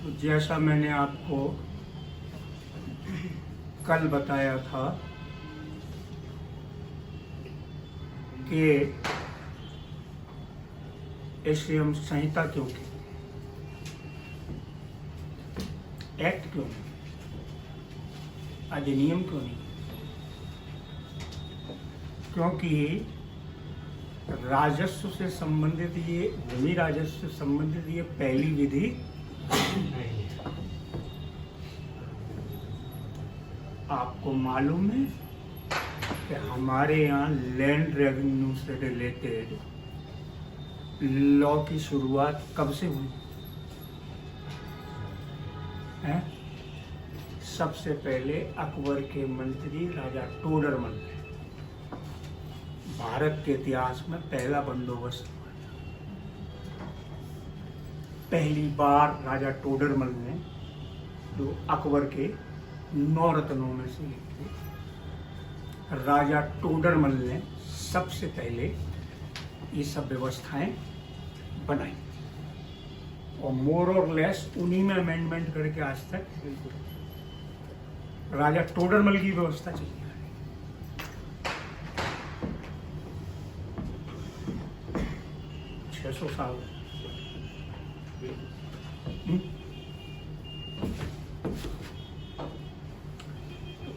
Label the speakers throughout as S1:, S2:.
S1: तो जैसा मैंने आपको कल बताया था कि ऐसे हम संहिता क्यों की, एक्ट क्यों नहीं, अधिनियम क्यों नहीं? क्योंकि राजस्व से संबंधित ये भूमि राजस्व से संबंधित ये पहली विधि नहीं है। आपको मालूम है कि हमारे यहाँ लैंड रेवेन्यू से रिलेटेड लॉ की शुरुआत कब से हुई है? सबसे पहले अकबर के मंत्री राजा टोडरमल ने भारत के इतिहास में पहला बंदोबस्त हुआ। पहली बार राजा टोडरमल ने, जो अकबर के 9 रत्नों में से एक थे, राजा टोडरमल ने सबसे पहले ये सब व्यवस्थाएं बनाई और मोर और लेस उन्हीं में अमेंडमेंट करके आज तक राजा टोडरमल की व्यवस्था चली आ रही है। 600 साल।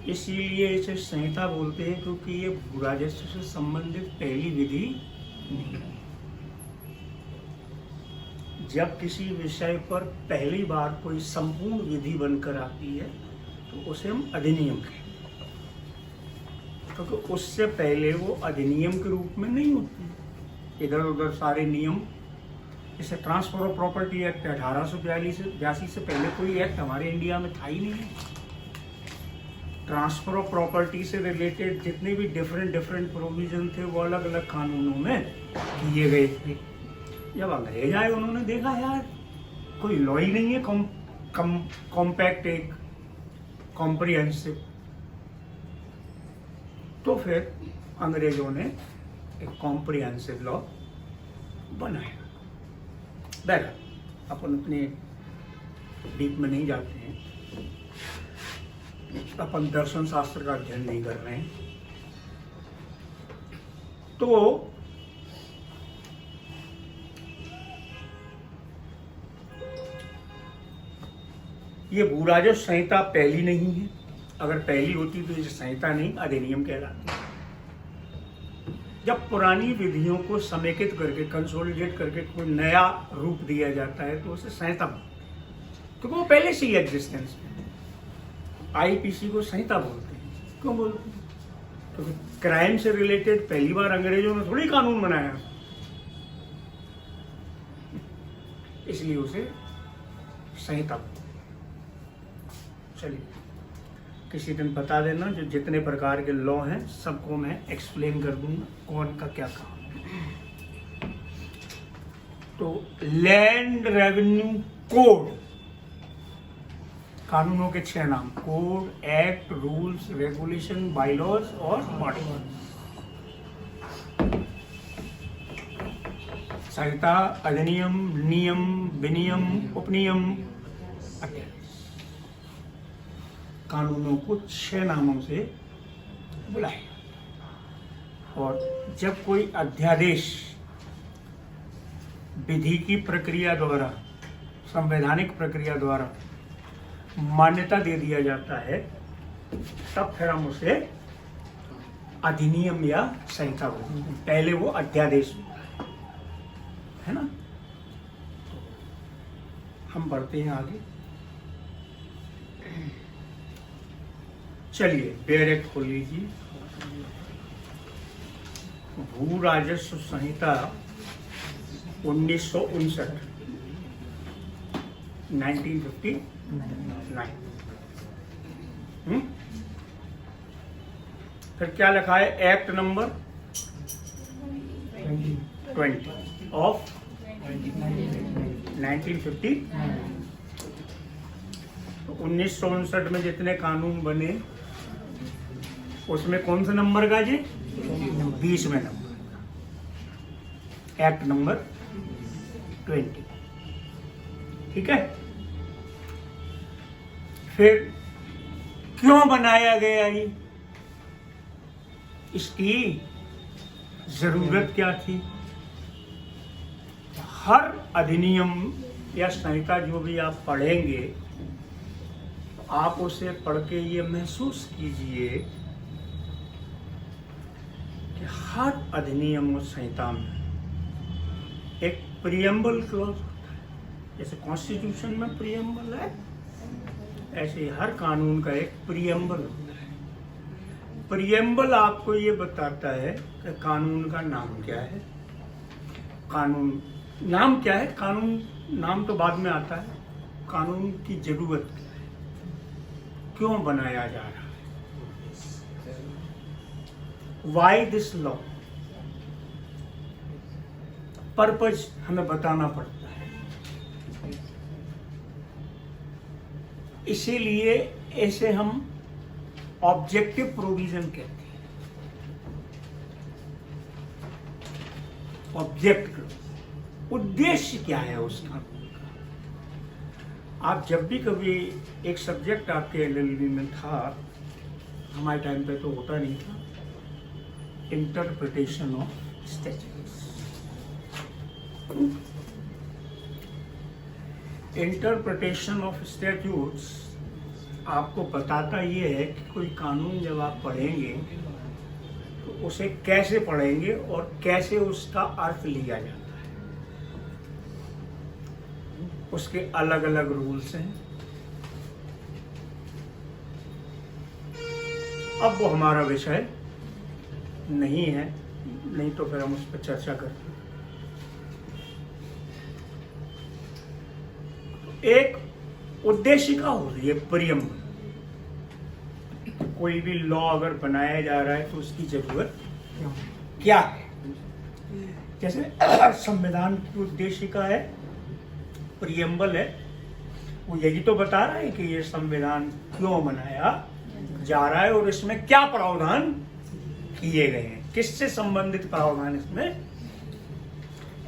S1: इसीलिए इसे संहिता बोलते हैं, क्योंकि ये भू राजस्व से संबंधित पहली विधि नहीं है। जब किसी विषय पर पहली बार कोई संपूर्ण विधि बनकर आती है तो उसे हम अधिनियम कहते हैं, क्योंकि उससे पहले वो अधिनियम के रूप में नहीं होती। इधर उधर सारे नियम, जैसे ट्रांसफर ऑफ प्रॉपर्टी एक्ट 1882 से पहले कोई एक्ट हमारे इंडिया में था ही नहीं है। ट्रांसफर ऑफ प्रॉपर्टी से रिलेटेड जितने भी डिफरेंट प्रोविजन थे वो अलग अलग कानूनों में किए गए थे। जब अंग्रेज आए उन्होंने देखा यार कोई लॉ ही नहीं है कॉम्पैक्ट, एक कॉम्प्रिहेंसिव, तो फिर अंग्रेजों ने एक कॉम्प्रिहेंसिव लॉ बनाया। बहरहाल अपन अपने डीप में नहीं जाते हैं, अपन दर्शन शास्त्र का अध्ययन नहीं कर रहे हैं। तो ये भू राजस्व संहिता पहली नहीं है। अगर पहली होती तो ये संहिता नहीं, अधिनियम कहलाती। जब पुरानी विधियों को समेकित करके, कंसोलिडेट करके कोई नया रूप दिया जाता है तो उसे संहिता बोलते हैं, क्योंकि वो पहले से ही एग्जिस्टेंस में। आईपीसी को संहिता बोलते हैं। क्यों बोलते हैं? क्योंकि क्राइम से रिलेटेड पहली बार अंग्रेजों ने थोड़ी कानून बनाया, इसलिए उसे संहिता बोलते हैं। चलिए किसी दिन बता देना, जो जितने प्रकार के लॉ हैं सबको मैं एक्सप्लेन कर दूंगा कौन का क्या काम है। तो लैंड रेवेन्यू कोड, कानूनों के 6 नाम: code, act, rules, regulation, bylaws और ऑर्डिनेंस। संहिता, अधिनियम, नियम, विनियम, उपनियम, कानूनों को 6 नामों से बुलाया। और जब कोई अध्यादेश विधि की प्रक्रिया द्वारा, संवैधानिक प्रक्रिया द्वारा मान्यता दे दिया जाता है, तब फिर हम उसे अधिनियम या संहिता बोलते हैं। पहले वो अध्यादेश है ना। हम बढ़ते हैं आगे। चलिए बेयर एक्ट खोल लीजिए। भू राजस्व संहिता 1959, 1959। फिर क्या लिखा है? Act number 20 of 1950। तो 1959 में जितने कानून बने उसमें कौन सा नंबर का जी? 20वें नंबर का एक्ट नंबर 20। ठीक है। फिर क्यों बनाया गया ये, इसकी जरूरत क्या थी। हर अधिनियम या संहिता जो भी आप पढ़ेंगे, आप उसे पढ़ के ये महसूस कीजिए कि हर अधिनियम और संहिता में एक प्रियम्बल क्लॉज होता है। जैसे कॉन्स्टिट्यूशन में प्रियम्बल है, ऐसे ही हर कानून का एक प्रियम्बल होता है। प्रियम्बल आपको ये बताता है कि कानून का नाम क्या है, कानून नाम क्या है, कानून नाम तो बाद में आता है, कानून की जरूरत क्या है, क्यों बनाया जा रहा है, वाई दिस लॉ, पर्पज हमें बताना पड़ता है। इसीलिए ऐसे हम ऑब्जेक्टिव प्रोविजन कहते हैं। ऑब्जेक्ट, उद्देश्य क्या है उस कानून का। आप जब भी कभी एक सब्जेक्ट आपके एलएलबी में था, हमारे टाइम पे तो होता नहीं था, interpretation of statutes. Interpretation of statutes आपको बताता ये है कि कोई कानून जब आप पढ़ेंगे तो उसे कैसे पढ़ेंगे और कैसे उसका अर्थ लिया जाता है। उसके अलग अलग रूल्स हैं। अब वो हमारा विषय नहीं है, नहीं तो फिर हम उस पर चर्चा करते हैं। एक उद्देशिका हो रही है प्रियम्बल। कोई भी लॉ अगर बनाया जा रहा है तो उसकी जरूरत क्या है। जैसे संविधान की उद्देशिका है, प्रियम्बल है, वो यही तो बता रहा है कि ये संविधान क्यों बनाया जा रहा है और इसमें क्या प्रावधान किए गए हैं, किससे संबंधित प्रावधान इसमें।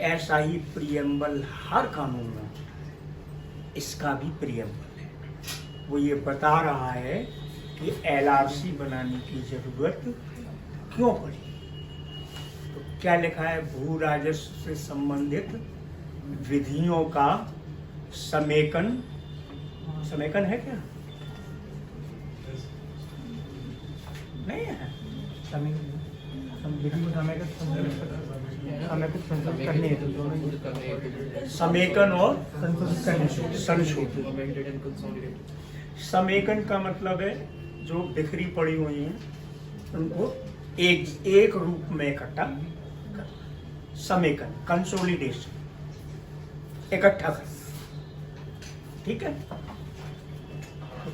S1: ऐसा ही प्रियम्बल हर कानून में, इसका भी प्रियम्बल है। वो ये बता रहा है कि एलआरसी बनाने की जरूरत क्यों पड़ी। तो क्या लिखा है, भू राजस्व से संबंधित विधियों का समेकन, समेकन है क्या, नहीं है, समेकन और संशोधन। समेकन का मतलब है जो बिखरी पड़ी हुई हैं उनको एक रूप में इकट्ठा करना। समेकन, कंसोलिडेशन, इकट्ठा करना, ठीक है।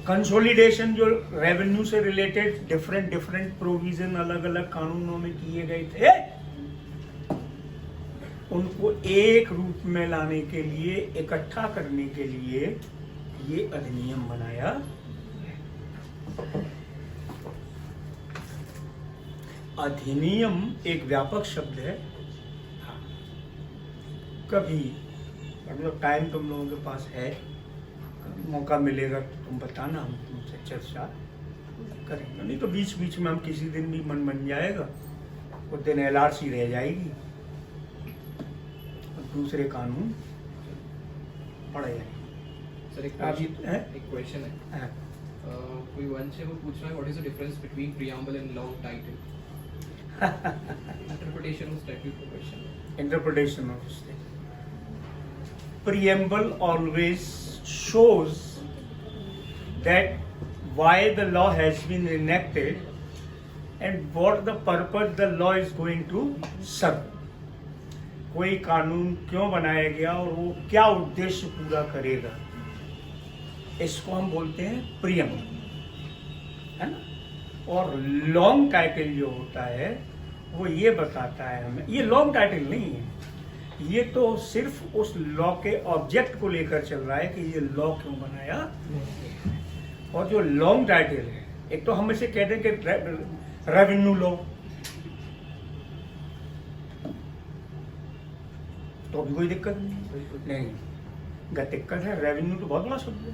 S1: कंसोलिडेशन जो रेवेन्यू से रिलेटेड डिफरेंट प्रोविजन अलग अलग कानूनों में किए गए थे, उनको एक रूप में लाने के लिए, इकट्ठा करने के लिए ये अधिनियम बनाया। अधिनियम एक व्यापक शब्द है। कभी मतलब टाइम तुम लोगों के पास है, मौका मिलेगा तो तुम बताना, हम तुमसे चर्चा करेंगे। नहीं तो बीच बीच में हम किसी दिन भी मन बन जाएगा, उस दिन एलआरसी रह जाएगी और दूसरे कानून पढ़े जाएंगे।
S2: सर एक क्वेश्चन है, कोई वंश है वो पूछ रहा है what is the difference between preamble and law title. Interpretation of statute का question.
S1: Interpretation of statute. Preamble always shows that why the law has been enacted and what the purpose the law is going to serve. कोई कानून क्यों बनाया गया और वो क्या उद्देश्य पूरा करेगा, इसको हम बोलते हैं प्रियम्बल, है ना। और लॉन्ग टाइटल जो होता है वो ये बताता है हमें, ये लॉन्ग टाइटल नहीं है, ये तो सिर्फ उस लॉ के ऑब्जेक्ट को लेकर चल रहा है कि ये लॉ क्यों बनाया। और जो लॉन्ग टाइटल है, एक तो हम इसे कहते हैं कि रेवेन्यू लॉ, तो अभी कोई दिक्कत नहीं, दिक्कत है। रेवेन्यू तो बहुत बड़ा शब्द है,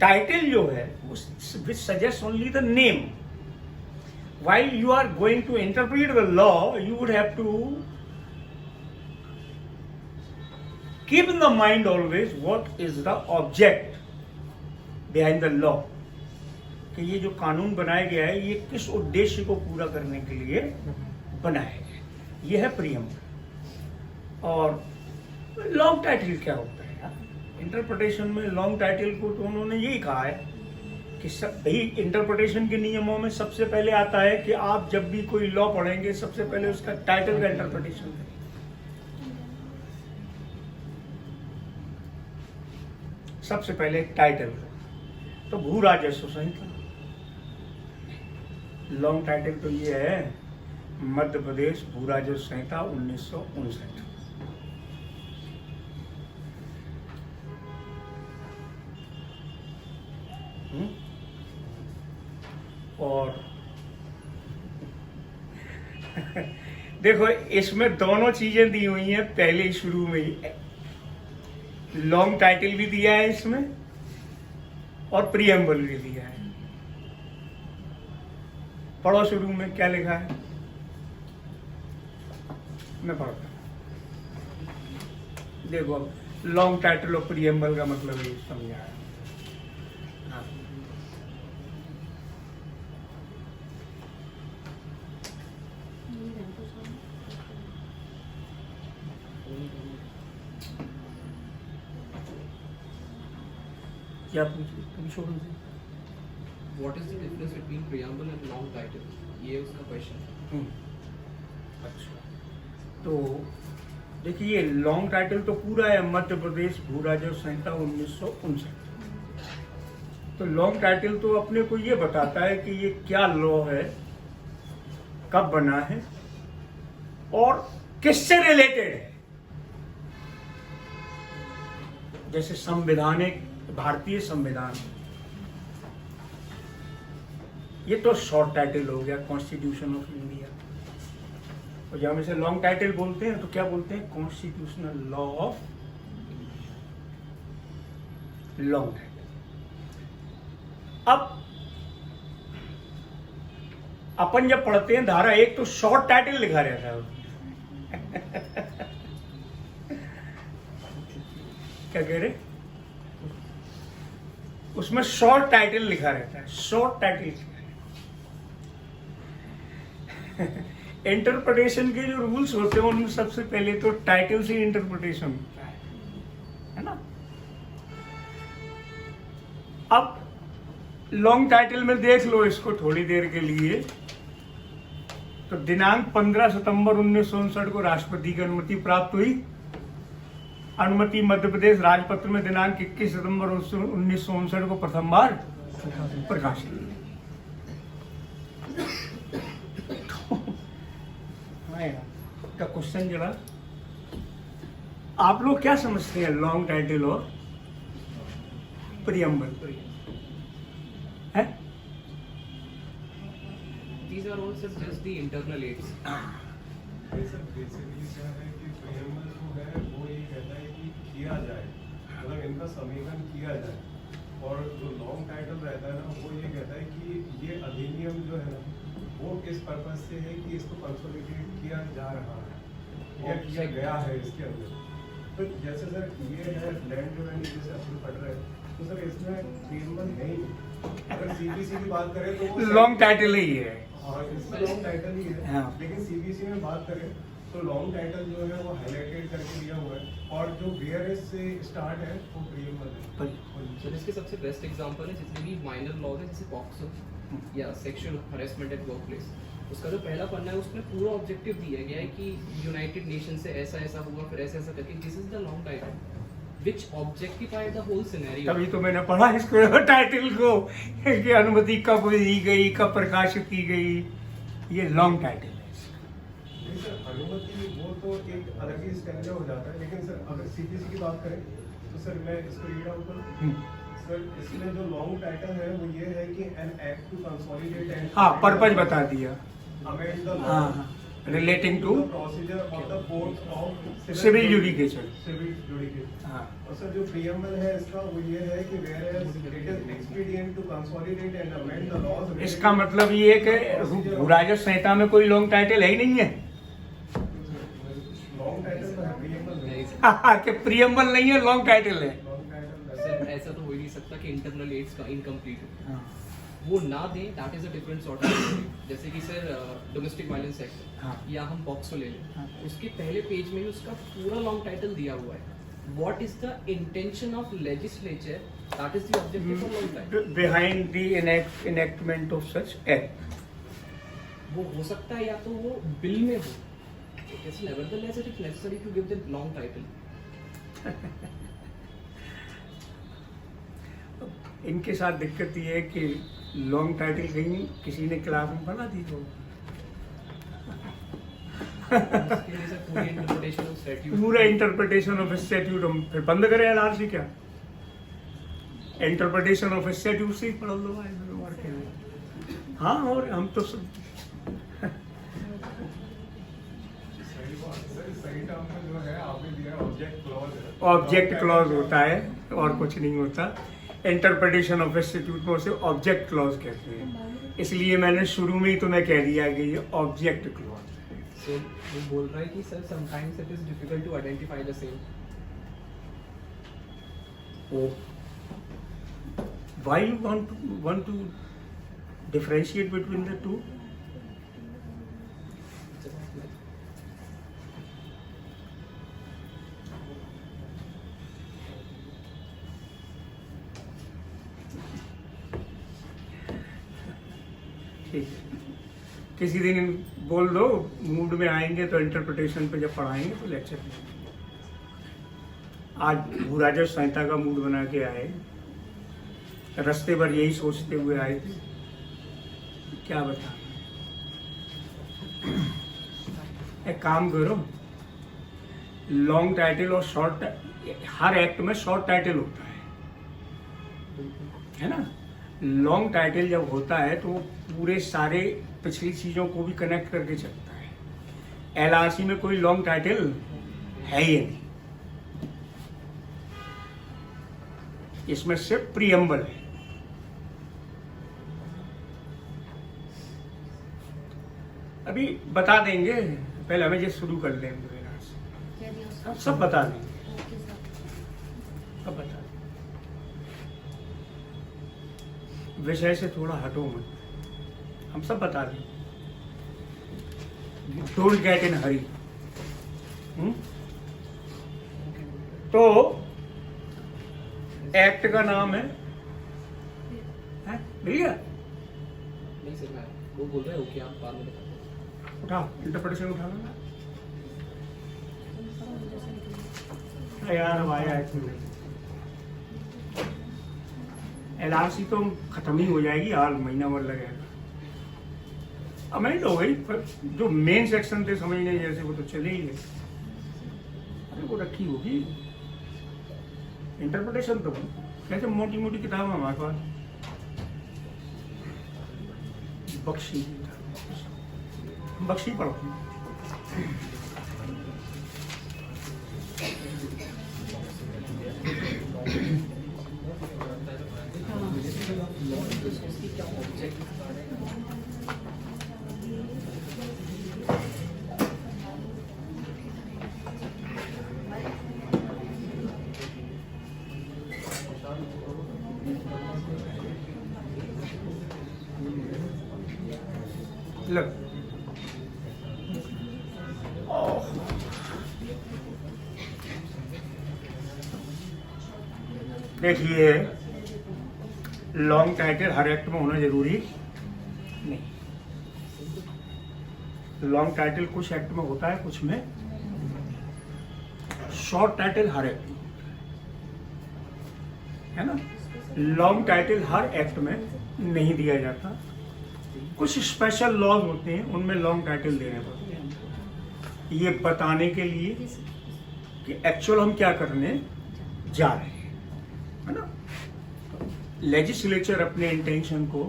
S1: टाइटल जो है विच suggest only the name. While you are going to interpret the law, you would have to keep in the mind always what is the object behind the law. कि ये जो कानून बनाया गया है ये किस उद्देश्य को पूरा करने के लिए बनाया गया है. ये है प्रीएम्बल. और लॉन्ग टाइटल क्या होता है यार? इंटरप्रिटेशन में लॉन्ग टाइटल को तो उन्होंने यही कहा है कि सही इंटरप्रिटेशन के नियमों में सबसे पहले आता है कि आप जब भी कोई लॉ पढ़ेंगे सबसे पहले उसका टाइटल का इंटरप्रिटेशन करें. सबसे पहले टाइटल. तो भू राजस्व संहिता लॉन्ग टाइटल तो ये है मध्य प्रदेश भू राजस्व संहिता 1959. और देखो इसमें दोनों चीजें दी हुई हैं पहले ही शुरू में ही. लॉन्ग टाइटल भी दिया है इसमें और प्रीएम्बल भी दिया है. पढ़ो शुरू में क्या लिखा है. मैं पढ़ता हूं. देखो लॉन्ग टाइटल और प्रीएम्बल का मतलब ये समझा है. क्या पूछो.
S2: What is the difference between preamble and long title? ये उसका क्वेश्चन.
S1: अच्छा तो देखिए ये लॉन्ग टाइटल तो पूरा है मध्य प्रदेश भू राजस्व संहिता 1959. तो लॉन्ग टाइटल तो अपने को ये बताता है कि ये क्या लॉ है, कब बना है और किससे रिलेटेड है. जैसे संवैधानिक भारतीय संविधान, ये तो शॉर्ट टाइटल हो गया कॉन्स्टिट्यूशन ऑफ इंडिया. और जब हम इसे लॉन्ग टाइटल बोलते हैं तो क्या बोलते हैं? Constitutional law of long title. अब अपन जब पढ़ते हैं धारा 1 तो शॉर्ट टाइटल लिखा रहता है. क्या कह रहे? उसमें शॉर्ट टाइटल लिखा रहता है. शॉर्ट टाइटल इंटरप्रिटेशन के जो रूल्स होते हैं उनमें सबसे पहले तो टाइटल से इंटरप्रिटेशन होता है ना. अब लॉन्ग टाइटल में देख लो इसको थोड़ी देर के लिए. तो दिनांक 15 सितंबर 1959 को राष्ट्रपति की अनुमति प्राप्त हुई. अनुमति मध्य प्रदेश राजपत्र में दिनांक 21 सितंबर 1959 को प्रथम बार प्रकाशित. का क्वेश्चन जरा आप लोग क्या समझते हैं लॉन्ग टाइटल और प्रीएम्बल है?
S2: These are all just the internal aids.
S3: Sir basically क्या है कि प्रीएम्बल जो है वो ये कहता है कि किया जाए, मतलब इनका समेकन किया जाए. और जो लॉन्ग टाइटल रहता है ना वो ये कहता है कि ये अधिनियम जो है ना वो किस पर्पज से है कि इसको कंसोलिडेट किया जा रहा है या किया गया है इसके अंदर. तो जैसे सर ये है लैंड रेवेन्यू जैसे अपन पढ़ रहे हैं तो सर इसमें प्रीएम्बल है ही. अगर सीबीसी की बात करें तो
S1: लॉन्ग टाइटल ही है.
S3: हाँ इसमें लॉन्ग टाइटल ही है.
S1: हाँ.
S3: लेकिन सीबीसी में बात करें तो लॉन्ग टाइटल जो है वो हाईलाइटेड करके दिया हुआ है और जो वेयरएस से स्टार्ट है वो प्रीएम्बल है.
S2: So इसके सबसे बेस्ट एग्जांपल है जितने भी माइनर लॉ है जैसे पॉक्सो या सेक्सुअल हरेसमेंट एट वर्कप्लेस. उसका जो पहला पन्ना है उसमें पूरा ऑब्जेक्टिव दिया गया है कि यूनाइटेड नेशन से ऐसा ऐसा हुआ फिर ऐसा ऐसा करके. This is the long title which objectify the whole scenario.
S1: तभी तो मैंने पढ़ा इसको टाइटल को कि अनुमति कब दी गई, कब प्रकाशित की गई. ये लॉन्ग टाइटल है.
S3: नहीं सर अनुमति वो तो एक अलग ही स्टैंडर्ड हो जाता है. लेकिन सर अगर सीबीसी की बात करें तो सर मैं इसको रीड आउट करूं. सर इसमें जो लॉन्ग टाइटल है वो ये है कि an act to consolidate and
S1: हाँ पर्पज बता दिया.
S3: अमेंड द लॉ
S1: हाँ relating to
S3: procedure of the court of
S1: civil judicature.
S3: Civil judication.
S1: हाँ,
S3: और सर जो प्रीएम्बल है इसका वो ये है कि where it is expedient to consolidate and amend the laws.
S1: इसका मतलब ये है कि भूराजस्व संहिता में कोई लॉन्ग टाइटल है ही नहीं है।
S3: लॉन्ग टाइटल तो है प्रीएम्बल में।
S1: कि प्रियम्बल नहीं है, लॉन्ग टाइटल है।
S3: लॉन्ग टाइटल
S2: सर ऐसा तो हो ही नहीं सकता कि इंटरनल एड्स का इनकम्प्लीट हो,
S1: हाँ,
S2: वो ना दें, that is a different sort of. जैसे कि सर डोमेस्टिक वायलेंस एक्ट
S1: हाँ।
S2: या हम पॉक्सो ले लें,
S1: हाँ।
S2: उसके पहले पेज में ही उसका पूरा लॉन्ग टाइटल दिया हुआ है, what is the intention of legislature, that is the objective of long title.
S1: Behind the enactment of such act.
S2: वो हो सकता है या तो वो बिल में हो, it's nevertheless it is necessary to give the long title.
S1: इनके साथ दिक्कत ये है कि लॉन्ग टाइटल कहीं किसी ने क्लास में बना दी तो
S2: उसके लिए सर पूरी इंटरप्रिटेशन ऑफ स्टैट्यूट,
S1: पूरा इंटरप्रिटेशन ऑफ स्टैट्यूट हम फिर बंद करें एलआरसी क्या? इंटरप्रिटेशन ऑफ स्टैट्यूट से ही पढ़ लो और क्या। हाँ, और हम तो सब
S3: सही टर्म में जो है आपने दिया ऑब्जेक्ट क्लॉज है।
S1: ऑब्जेक्ट क्लॉज होता है और कुछ नहीं होता। इंटरप्रिटेशन ऑफ स्टैट्यूट में उसे ऑब्जेक्ट क्लॉज कहते हैं, इसलिए मैंने शुरू में ही तुम्हें कह दिया कि ये ऑब्जेक्ट क्लॉज है।
S2: सो वो बोल रहा है कि sir sometimes it is difficult to identify the same.
S1: Oh, why you want to differentiate between the two? ठीक है, किसी दिन बोल दो, मूड में आएंगे तो इंटरप्रिटेशन पे जब पढ़ाएंगे तो लेक्चर में। आज भूराजस्व संहिता का मूड बना के आए, रास्ते पर यही सोचते हुए आए थे, क्या बता। एक काम करो, लॉन्ग टाइटल और शॉर्ट, हर एक्ट में शॉर्ट टाइटल होता है ना। लॉन्ग टाइटल जब होता है तो वो पूरे सारे पिछली चीजों को भी कनेक्ट करके चलता है। एलआरसी में कोई लॉन्ग टाइटल है ही नहीं, इसमें सिर्फ प्रीएम्बल है। अभी बता देंगे, पहले हमें ये शुरू कर लेंगे, हम सब बता देंगे, सब बता देंगे। विषय से थोड़ा हटो मत, हम सब बता देंगे। डोंट गेट इन हरी। तो एक्ट का नाम है भैया,
S2: नहीं सर मैं वो बोल रहे हो कि आप बाद में बता दो।
S1: उठाओ, इंटरप्रिटेशन उठा लो ना यार। अब आया है एलआरसी तो खत्म ही हो जाएगी, हाल महीना भर लगेगा। अमेंड हो गई, पर जो मेन सेक्शन थे समझने जैसे वो तो चले ही गए। अरे वो रखी होगी इंटरप्रिटेशन तो कैसे मोटी मोटी किताब है हमारे पास। बख्शी पढ़ो। लग देखिए, लॉन्ग टाइटल हर एक्ट में होना जरूरी नहीं। लॉन्ग टाइटल कुछ एक्ट में होता है, कुछ में। शॉर्ट टाइटल हर एक्ट में है ना। लॉन्ग टाइटल हर एक्ट में नहीं दिया जाता, कुछ स्पेशल लॉज होते हैं उनमें लॉन्ग टाइटल देने पड़ते हैं, ये बताने के लिए कि एक्चुअल हम क्या करने जा रहे हैं, है ना। लेजिस्लेचर अपने इंटेंशन को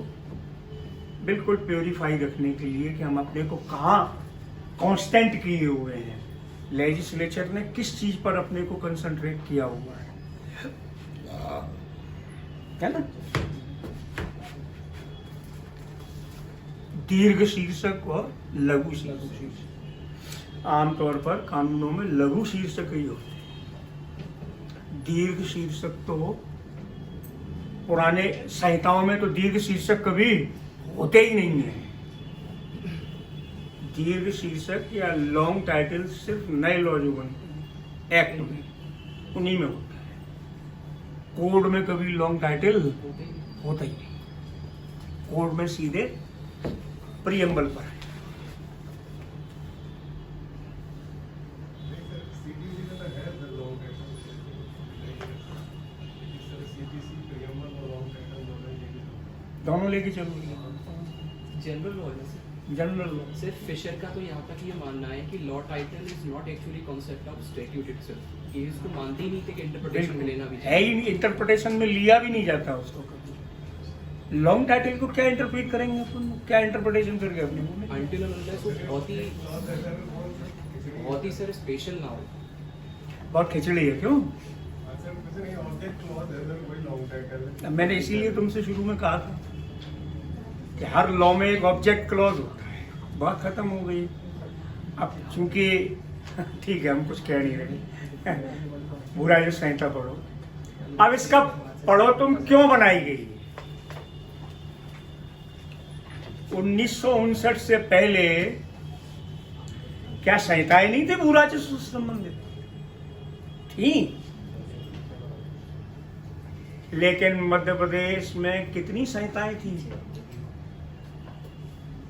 S1: बिल्कुल प्योरीफाई रखने के लिए कि हम अपने को कहाँ कांस्टेंट किए हुए हैं। लेजिस्लेचर ने किस चीज पर अपने को कंसंट्रेट किया हुआ है ना? दीर्घ शीर्षक और लघु शीर्षक। आमतौर पर कानूनों में लघु शीर्षक ही होते हैं। दीर्घ शीर्षक तो पुराने संहिताओं में तो दीर्घ शीर्षक कभी होते ही नहीं है। दीर्घ शीर्षक या लॉन्ग टाइटल सिर्फ नए लॉ जो बनते हैं एक्ट में, उन्हीं में होता है। कोड में कभी लॉन्ग टाइटल होता ही नहीं। कोड में सीधे प्रीएम्बल पर है। दोनों लेके चलोगे?
S2: जनरल लॉ है सर।
S1: जनरल लॉ
S2: सिर्फ फिशर का तो यहाँ तक ये मानना है कि law title is not actually concept of statute itself. ये इसको मानते ही नहीं थे कि इंटरप्रिटेशन में लेना भी
S1: है ही नहीं, इंटरप्रिटेशन में लिया भी नहीं जाता उसको। लॉन्ग टाइटल को क्या इंटरप्रेट करेंगे अपन, क्या इंटरप्रिटेशन करके अपने मुंह में?
S2: अनटिल अनलेस वो बहुत ही सर स्पेशल ना हो।
S1: बहुत खिचड़ी है क्यों? मैंने इसीलिए तुमसे शुरू में कहा था कि हर लॉ में एक ऑब्जेक्ट क्लॉज होता है। बात खत्म हो गई। अब चूंकि ठीक है, हम कुछ कह नहीं रहे। बुरा जो संहिता पढ़ो। अब इसका पढ़ो तुम क्यों बनाई गई। 1959 से पहले क्या संहिताएं नहीं थे भू राजस्व से संबंधित? थी, लेकिन मध्य प्रदेश में कितनी संहिताएं थी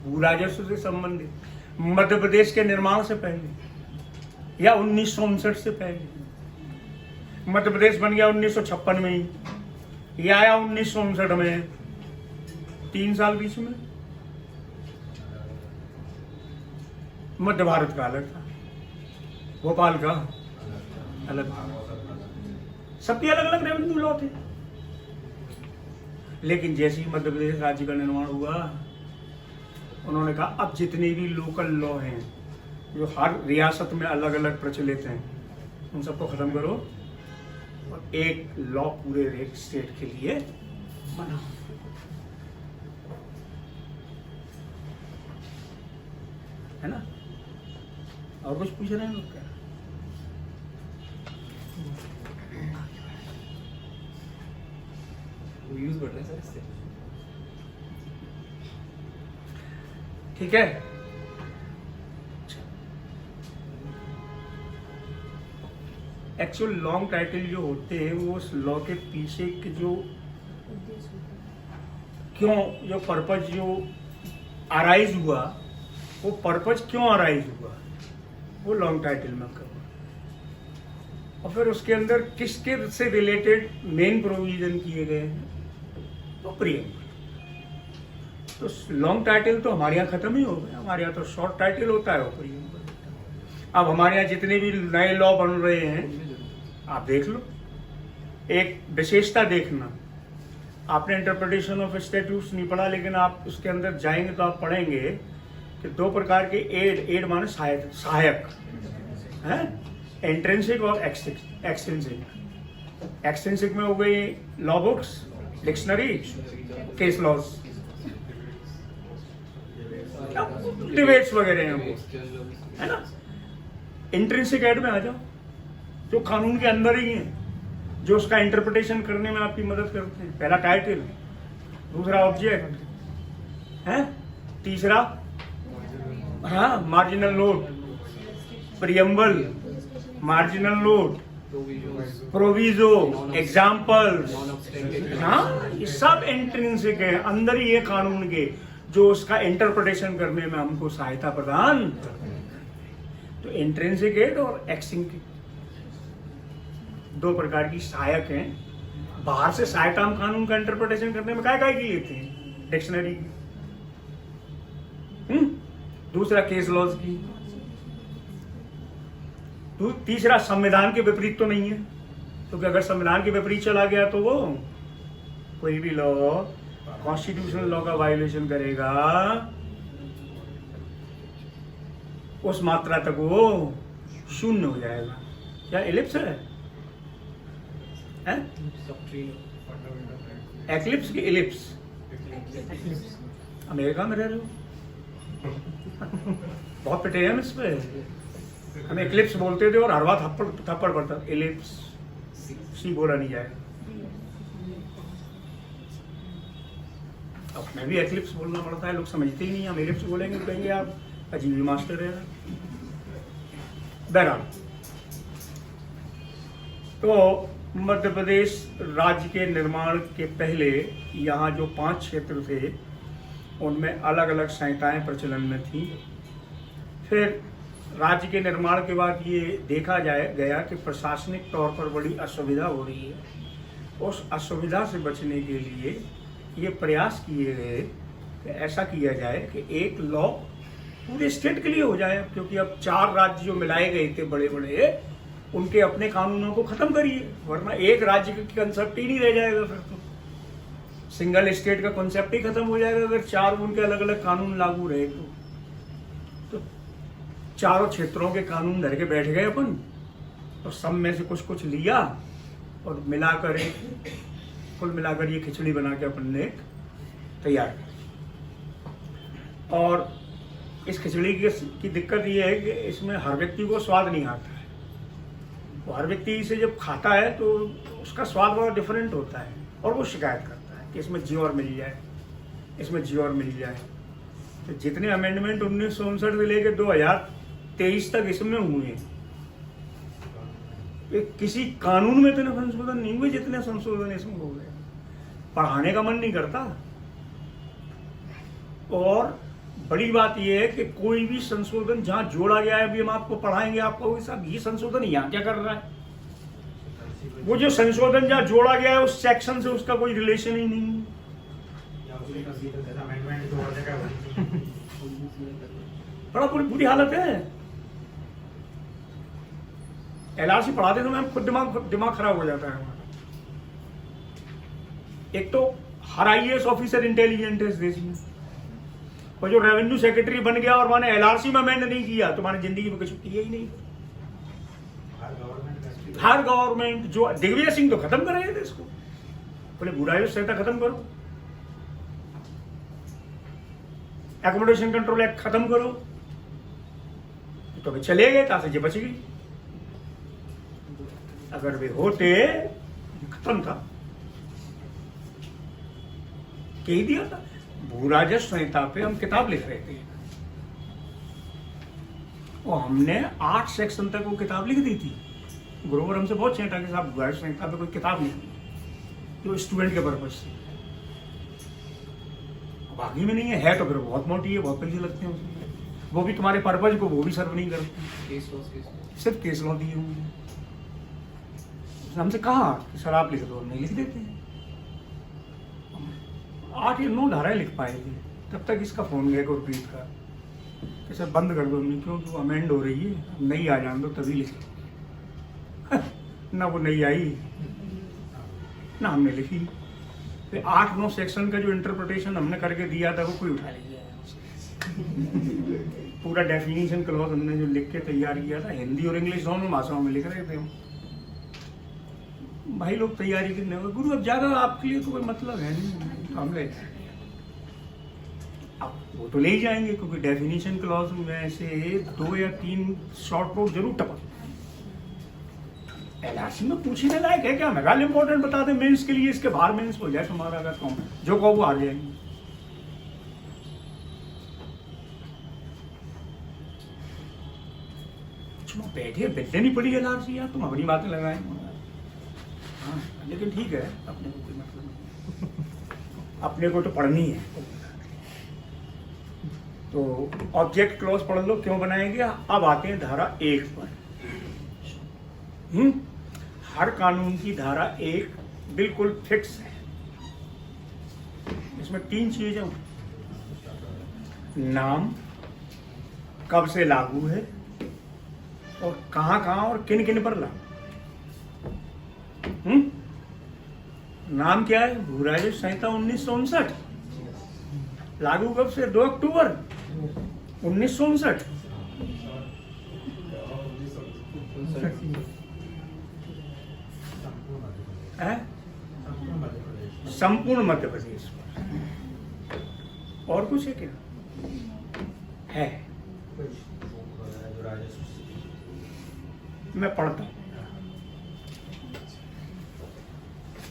S1: भू राजस्व से संबंधित? मध्य प्रदेश के निर्माण से पहले या 1959 से पहले? मध्य प्रदेश बन गया 1956 में ही, या आया 1959 में। 3 साल बीच में। मध्य भारत का अलग था, भोपाल का अलग था, सबके अलग अलग रेवेन्यू लॉ थे। लेकिन जैसे ही मध्य प्रदेश राज्य का निर्माण हुआ, उन्होंने कहा अब जितने भी लोकल लॉ हैं जो हर रियासत में अलग अलग प्रचलित हैं, उन सबको खत्म करो और एक लॉ पूरे स्टेट के लिए बनाओ। है ना? और कुछ पूछ रहे हैं लोग क्या?
S2: व्यूज बढ़ रहे हैं सर इससे।
S1: ठीक है। एक्चुअल लॉन्ग टाइटल जो होते हैं वो उस लॉ के पीछे के जो क्यों, जो पर्पज जो अराइज हुआ, वो पर्पज क्यों अराइज हुआ, वो लॉन्ग टाइटल में करो। और फिर उसके अंदर किसके से रिलेटेड मेन प्रोविजन किए गए हैं, तो प्रीएम्बल। तो लॉन्ग टाइटल तो हमारे यहाँ खत्म ही हो गया। हमारे यहाँ तो शॉर्ट टाइटल होता है, वो प्रीएम्बल। अब हमारे यहाँ जितने भी नए लॉ बन रहे हैं, आप देख लो, एक विशेषता देखना। आपने इंटरप्रिटेशन ऑफ स्टैट्यूट्स नहीं पढ़ा, लेकिन आप उसके अंदर जाएंगे तो आप पढ़ेंगे कि 2 प्रकार के एड माने सहायक हैं, इंट्रिंसिक और एक्सट्रिंसिक। एक्सट्रिंसिक में हो गई law books, dictionary, case laws, debates वगैरह हैं वो, है ना? इंट्रिंसिक एड में आ जाओ, जो कानून के अंदर ही है, जो उसका इंटरप्रिटेशन करने में आपकी मदद करते हैं। पहला टाइटल, दूसरा ऑब्जेक्ट है, तीसरा हाँ marginal note, preamble, marginal note, proviso, examples, हाँ ये सब इंट्रिंसिक है, अंदर ही है कानून के, जो उसका इंटरप्रिटेशन करने में हमको सहायता प्रदान करते हैं। तो इंट्रिंसिक एड और एक्सट्रिंसिक 2 प्रकार की सहायक हैं। बाहर से सहायता हम कानून का इंटरप्रिटेशन करने में काय की लेते हैं, डिक्शनरी की, दूसरा केस लॉज की, तीसरा संविधान के विपरीत तो नहीं है, क्योंकि अगर संविधान के विपरीत चला गया तो वो कोई भी लॉ कॉन्स्टिट्यूशनल लॉ का वायोलेशन करेगा। उस मात्रा तक वो शून्य हो जाएगा। क्या एलिप्स है? एक्लिप्स की एलिप्स? अमेरिका में रह रहे हो? बहुत पिटे हैं हम इस पे। हम एक्लिप्स बोलते थे और हर बात थप्पड़ पड़ता। एलिप्स सी बोला नहीं जाएगा। अब मैं भी एक्लिप्स बोलना पड़ता है, लोग समझते ही नहीं। हम एलिप्स बोलेंगे तो कहेंगे आप अजीब मास्टर है। बहरहाल, तो मध्य प्रदेश राज्य के निर्माण के पहले यहाँ जो 5 क्षेत्र थे उनमें अलग अलग संहिताएं प्रचलन में थी। फिर राज्य के निर्माण के बाद ये देखा गया कि प्रशासनिक तौर पर बड़ी असुविधा हो रही है। उस असुविधा से बचने के लिए ये प्रयास किए गए कि ऐसा किया जाए कि एक लॉ पूरे स्टेट के लिए हो जाए, क्योंकि अब 4 राज्य जो मिलाए गए थे बड़े बड़े, उनके अपने कानूनों को खत्म करिए, वरना एक राज्य का कंसेप्ट ही नहीं रह जाएगा। फिर तो सिंगल स्टेट का कंसेप्ट ही खत्म हो जाएगा अगर 4 उनके अलग अलग कानून लागू रहे तो चारों क्षेत्रों के कानून धर के बैठ गए अपन, और सब में से कुछ कुछ लिया और मिलाकर कुल मिलाकर ये खिचड़ी बना के अपन ने तैयार की। और इस खिचड़ी की दिक्कत ये है कि इसमें हर व्यक्ति को स्वाद नहीं आता है। वो हर व्यक्ति इसे जब खाता है तो उसका स्वाद बड़ा डिफरेंट होता है और वो शिकायत करता है कि इसमें जी और मिल जाए, इसमें जी और मिल जाए। तो जितने अमेंडमेंट 1959 से लेकर 2023 तक इसमें हुए, किसी कानून में इतने संशोधन नहीं हुए जितने संशोधन इसमें हो गए। पढ़ाने का मन नहीं करता। और बड़ी बात यह है कि कोई भी संशोधन जहां जोड़ा गया है, अभी हम आपको पढ़ाएंगे, आपको साहब ये संशोधन यहाँ क्या कर रहा है। वो जो संशोधन जहां जोड़ा गया है उस सेक्शन से उसका कोई रिलेशन ही नहीं है। बड़ा बुरी हालत है। एलआरसी पढ़ाते समय हम खुद दिमाग खराब हो जाता है हमारा। एक तो हर आईएएस ऑफिसर इंटेलिजेंट है इस देश में, और जो रेवेन्यू सेक्रेटरी बन गया और मैंने एलआरसी में अमेंड नहीं किया तो मैंने जिंदगी में कुछ किया ही नहीं। हर गवर्नमेंट जो दिग्विजय सिंह तो खत्म कर रहे थे इसको, बोले बुराई संहिता खत्म करो, एकोमोडेशन कंट्रोल एक्ट खत्म करो, तो अभी चले गए, तासे जी बच गई। अगर वे होते खत्म था, कह दिया था। भूराजस्व संहिता पे हम किताब लिख रहे थे और हमने 8 सेक्शन तक वो किताब लिख दी थी। गुरुवर हमसे बहुत चेता कि साहब भूराजस्व संहिता पे कोई किताब नहीं जो स्टूडेंट के पर्पज से, बाकी में नहीं है तो फिर बहुत मोटी है, बहुत पैसे लगते हैं उसमें, वो भी तुम्हारे पर्पज को वो भी सर्व नहीं करते, सिर्फ केस लॉ दिए होंगे। हमसे कहा कि सर आप लिख दो, नहीं लिख देते हैं। 8 या 9 धाराएं लिख पाए थे, तब तक इसका फोन गया गुरप्रीत का कि सर बंद कर दो, नहीं क्यों, तो अमेंड हो रही है, नहीं आ जान दो तभी लिखे। ना वो नहीं आई ना हमने लिखी। फिर 8-9 सेक्शन का जो इंटरप्रिटेशन हमने करके दिया था वो कोई उठा नहीं गया। पूरा डेफिनेशन क्लॉज हमने जो लिख के तैयार किया था, हिंदी और इंग्लिश दोनों भाषाओं में लिख रहे थे हम। भाई लोग तैयारी करने वाले, गुरु अब ज्यादा आपके लिए तो कोई मतलब है नहीं, तो हम ले अब वो तो ले ही जाएंगे, क्योंकि डेफिनेशन क्लॉज में से 2 या 3 शॉर्ट नोट जरूर टपक। एलआरसी में पूछने लायक है क्या? मेगा इंपॉर्टेंट बता दें मेंस के लिए, इसके बाहर मेंस हो जाए तुम्हारा अगर कौन जो कहो वो आ जाएंगे। बैठे बैठे नहीं पड़ी एलआरसी यार, तुम अपनी बातें लगाए। हाँ, लेकिन ठीक है, अपने को कोई मतलब नहीं, अपने को तो पढ़नी है। तो ऑब्जेक्ट क्लॉज पढ़ लो क्यों बनाया गया। अब आते हैं धारा 1 पर। हर कानून की धारा 1 बिल्कुल फिक्स है। इसमें 3 चीजें, नाम कब से लागू है और कहां और किन किन पर लागू। नाम क्या है? भूराजस्व संहिता 1959। लागू कब से? 2 अक्टूबर 1959। है संपूर्ण मध्य प्रदेश पर। और कुछ है क्या? है, मैं पढ़ता हूँ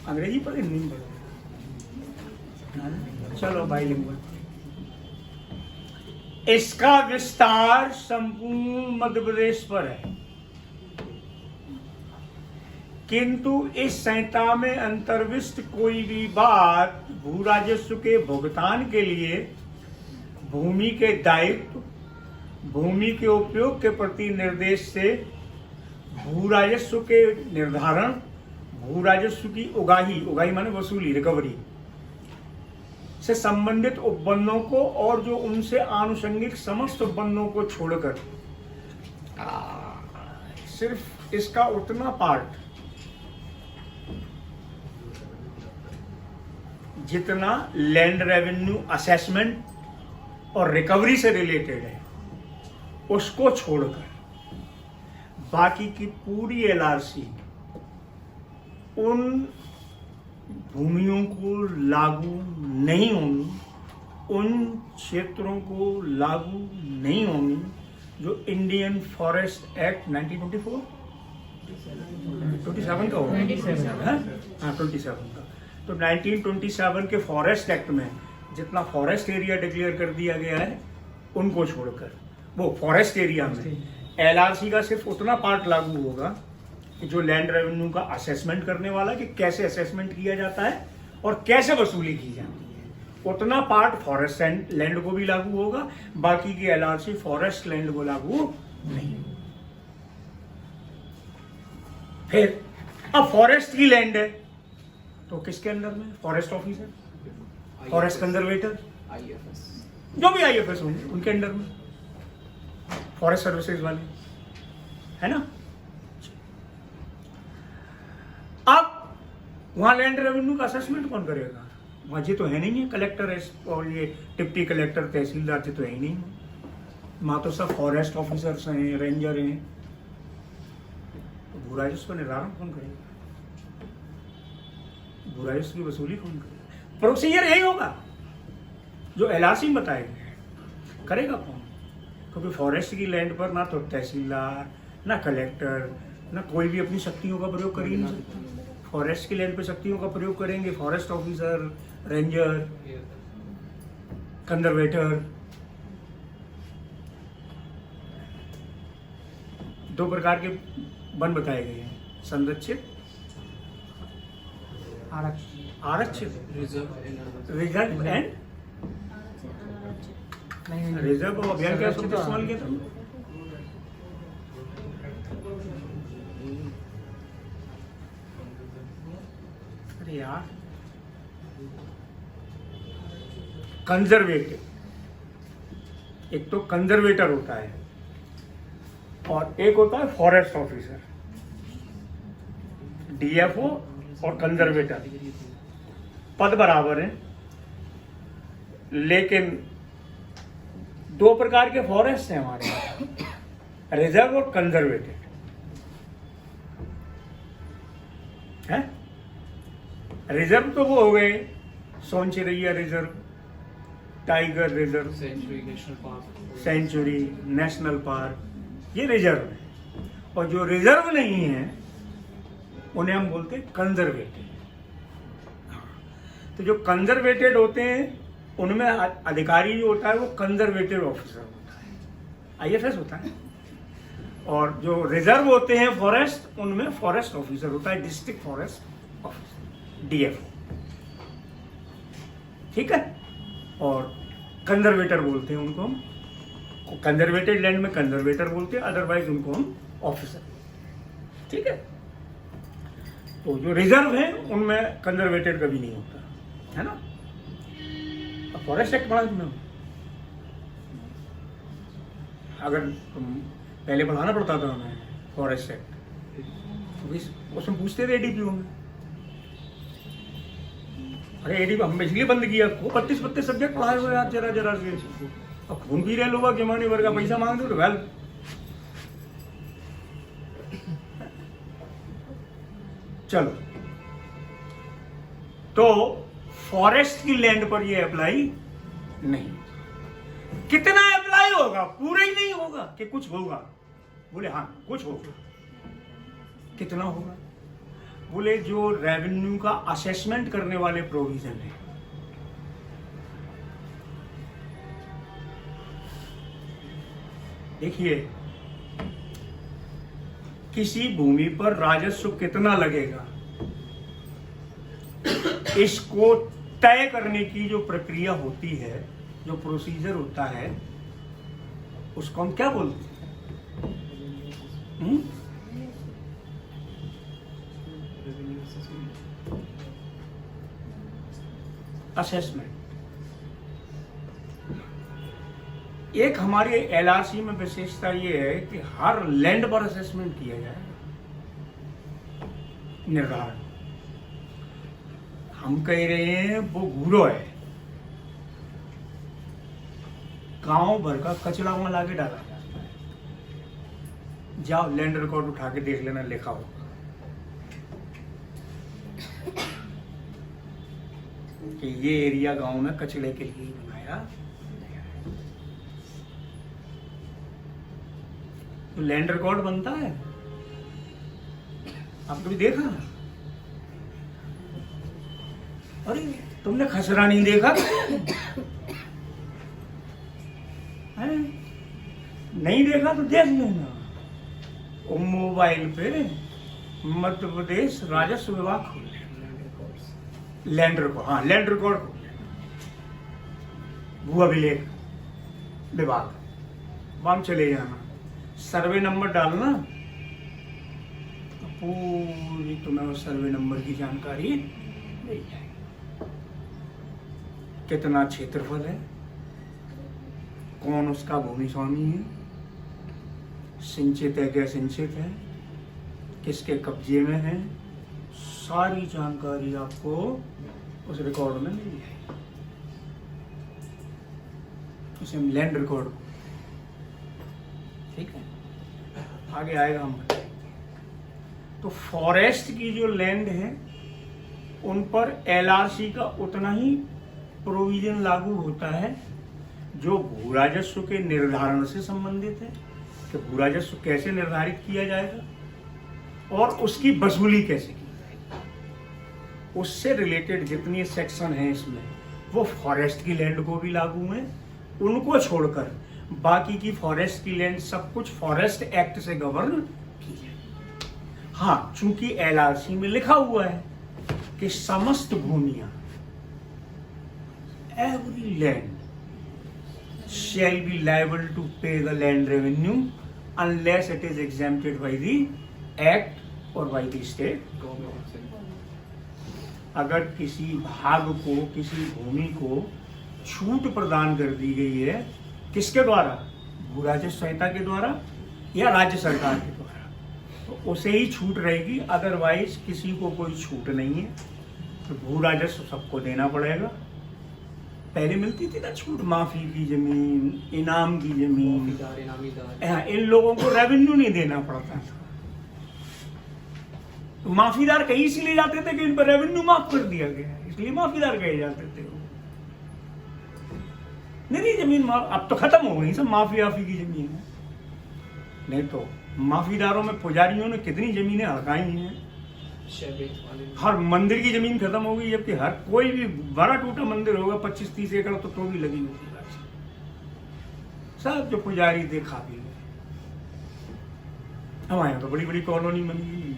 S1: अंग्रेजी पर, हिंदी में पढ़ता। चलो बाइलिंगुअल। इसका विस्तार संपूर्ण मध्य प्रदेश पर है, किंतु इस संहिता में अंतर्विष्ट कोई भी बात भू राजस्व के भुगतान के लिए भूमि के दायित्व, भूमि के उपयोग के प्रति निर्देश से भू राजस्व के निर्धारण, भू राजस्व की उगाही, उगाही माने वसूली, रिकवरी से संबंधित उपबंधों को और जो उनसे आनुषंगिक समस्त उपबंधों को छोड़कर सिर्फ इसका उतना पार्ट जितना लैंड रेवेन्यू असेसमेंट और रिकवरी से रिलेटेड है उसको छोड़कर बाकी की पूरी एलआरसी उन भूमियों को लागू नहीं होनी, उन क्षेत्रों को लागू नहीं होनी जो इंडियन फॉरेस्ट एक्ट 1924 27 का होगा, हाँ 27 का। तो 1927 के फॉरेस्ट एक्ट में जितना फॉरेस्ट एरिया डिक्लेयर कर दिया गया है उनको छोड़कर वो फॉरेस्ट एरिया में एलआरसी का सिर्फ उतना पार्ट लागू होगा कि जो लैंड रेवेन्यू का असेसमेंट करने वाला कि कैसे असेसमेंट किया जाता है और कैसे वसूली की जाती है, उतना पार्ट फॉरेस्ट लैंड को भी लागू होगा, बाकी की एलआरसी फॉरेस्ट लैंड को लागू नहीं। फिर अब फॉरेस्ट की लैंड है तो किसके अंदर में? Forest officer, forest conservator,
S2: IFS,
S1: जो भी IFS होंगे उनके अंडर में, फॉरेस्ट सर्विसेज वाले, है ना। अब वहां लैंड रेवेन्यू का असेसमेंट कौन करेगा? वहां जी तो है नहीं है कलेक्टर है और ये डिप्टी कलेक्टर, तहसीलदार जी तो है ही नहीं, वहां तो सब फॉरेस्ट ऑफिसर्स हैं, रेंजर हैं। तो भू राजस्व का निर्धारण कौन करेगा? भू राजस्व की वसूली कौन करेगा? प्रोसीजर यही होगा जो एलआरसी में बताएगा, करेगा कौन? क्योंकि फॉरेस्ट की लैंड पर ना तो तहसीलदार, ना कलेक्टर, ना कोई भी अपनी शक्तियों का प्रयोग कर ही नहीं सकता। फॉरेस्ट की लैंड पे शक्तियों का प्रयोग करेंगे फॉरेस्ट ऑफिसर, रेंजर, कंजर्वेटर। दो प्रकार के वन बताए गए हैं, संरक्षित, आरक्षित, रिजर्व एंड रिजर्व। अभियान क्या शब्द इस्तेमाल किया था? अरे यार, कंजर्वेटिव, एक तो कंजर्वेटर होता है और एक होता है फॉरेस्ट ऑफिसर। DFO और कंजर्वेटर पद बराबर हैं, लेकिन दो प्रकार के फॉरेस्ट हैं हमारे यहाँ, रिजर्व और कंजर्वेटेड है। रिजर्व तो वो हो गए Son Chiraiya reserve, tiger reserve,
S2: sanctuary national park,
S1: sanctuary national park, ये रिजर्व है। और जो रिजर्व नहीं है उन्हें हम बोलते हैं कंजर्वेटेड। तो जो कंजर्वेटेड होते हैं उनमें अधिकारी जो होता है वो कंजर्वेटिव ऑफिसर होता है, IFS होता है। और जो रिजर्व होते हैं फॉरेस्ट, उनमें फॉरेस्ट ऑफिसर होता है, डिस्ट्रिक्ट फॉरेस्ट ऑफिसर, DFO, ठीक है। और कंजर्वेटर बोलते हैं उनको हम, कंजर्वेटेड लैंड में कंजर्वेटर बोलते हैं, अदरवाइज उनको हम ऑफिसर, ठीक है। तो जो रिजर्व है उनमें कंजर्वेटेड कभी नहीं होता, है ना। फॉरेस्ट एक्ट पढ़ा तुमने? अगर तुम पहले पढ़ाना पड़ता था हमें फॉरेस्ट एक्ट, तो उसमें पूछते थे ADPO में। अरे ADPO हम इसलिए बंद किया, वो 32 सब्जेक्ट पढ़ाए हुए यार, जरा से। अब खून पी रहे लोग कि हमारे वर्ग का पैसा मांग दो तो वेल चलो, तो फॉरेस्ट की लैंड पर ये अप्लाई नहीं। कितना अप्लाई होगा? पूरा ही नहीं होगा कि कुछ होगा? बोले हाँ कुछ होगा। कितना होगा? बोले जो रेवेन्यू का असेसमेंट करने वाले प्रोविजन है, देखिए किसी भूमि पर राजस्व कितना लगेगा, इसको तय करने की जो प्रक्रिया होती है, जो प्रोसीजर होता है, उसको हम क्या बोलते हैं? असेसमेंट। एक हमारे एलआरसी में विशेषता ये है कि हर लैंड पर असेसमेंट किया जाए, निर्धारण। हम कह रहे हैं वो घूरो है, गांव भर का कचरा वहां लाके डाला जाता है। जाओ लैंड रिकॉर्ड उठा के देख लेना, लिखा हो कि ये एरिया गांव में कचरे के लिए बनाया गया है। तो लैंड रिकॉर्ड बनता है, आप कभी देखा? अरे तुमने खसरा नहीं देखा? है? नहीं देखा तो देख लेना, वो मोबाइल पे मध्य प्रदेश राजस्व विभाग खोल लैंड रिकॉर्ड, हाँ लैंड रिकॉर्ड खोल, भू अभिलेख विभाग, वहां चले जाना, सर्वे नंबर डालना, तो पूरी तुम्हें उस सर्वे नंबर की जानकारी मिल जाएगी। कितना क्षेत्रफल है, कौन उसका भूमि स्वामी है, सिंचित है क्या सिंचित है, किसके कब्जे में है, सारी जानकारी आपको उस रिकॉर्ड में मिल जाएगी। उसे हम लैंड रिकॉर्ड, ठीक है, आगे आएगा हम। तो फॉरेस्ट की जो लैंड है उन पर एलआरसी का उतना ही प्रोविजन लागू होता है जो भू राजस्व के निर्धारण से संबंधित है, कि भू राजस्व कैसे निर्धारित किया जाएगा और उसकी वसूली कैसे की जाएगी। उससे रिलेटेड जितनी सेक्शन हैं इसमें, वो फॉरेस्ट की लैंड को भी लागू हैं। उनको छोड़कर बाकी की फॉरेस्ट की लैंड सब कुछ फॉरेस्ट एक्ट से गवर्न की जाए। हाँ, चूंकि एलआरसी में लिखा हुआ है कि समस्त भूमियां, every land shall be liable to pay the land revenue unless it is exempted by the act or by the state government. अगर किसी भाग को, किसी भूमि को छूट प्रदान कर दी गई है, किसके द्वारा? भू राजस्व संहिता के द्वारा या राज्य सरकार के द्वारा, तो उसे ही छूट रहेगी, अदरवाइज किसी को कोई छूट नहीं है। तो भू राजस्व सबको देना पड़ेगा। पहले मिलती थी ना छूट, माफी की जमीन, इनाम की जमीन, इन लोगों को रेवेन्यू नहीं देना पड़ता था। तो माफीदार कहीं इसलिए जाते थे कि इन पर रेवेन्यू माफ कर दिया गया, इसलिए माफीदार कहे जाते थे। नहीं जमीन माफ, अब तो खत्म हो गई सब माफी की जमीन है। नहीं तो माफीदारों में पुजारियों ने कितनी जमीनें हड़काई हैं। हर मंदिर की जमीन खत्म हो गई, जबकि हर कोई भी बड़ा टूटा मंदिर होगा 25-30 एकड़ तो भी लगी होगी। सब जो पुजारी थे खा पी गए। हमारे यहाँ तो बड़ी बड़ी कॉलोनी बन गई,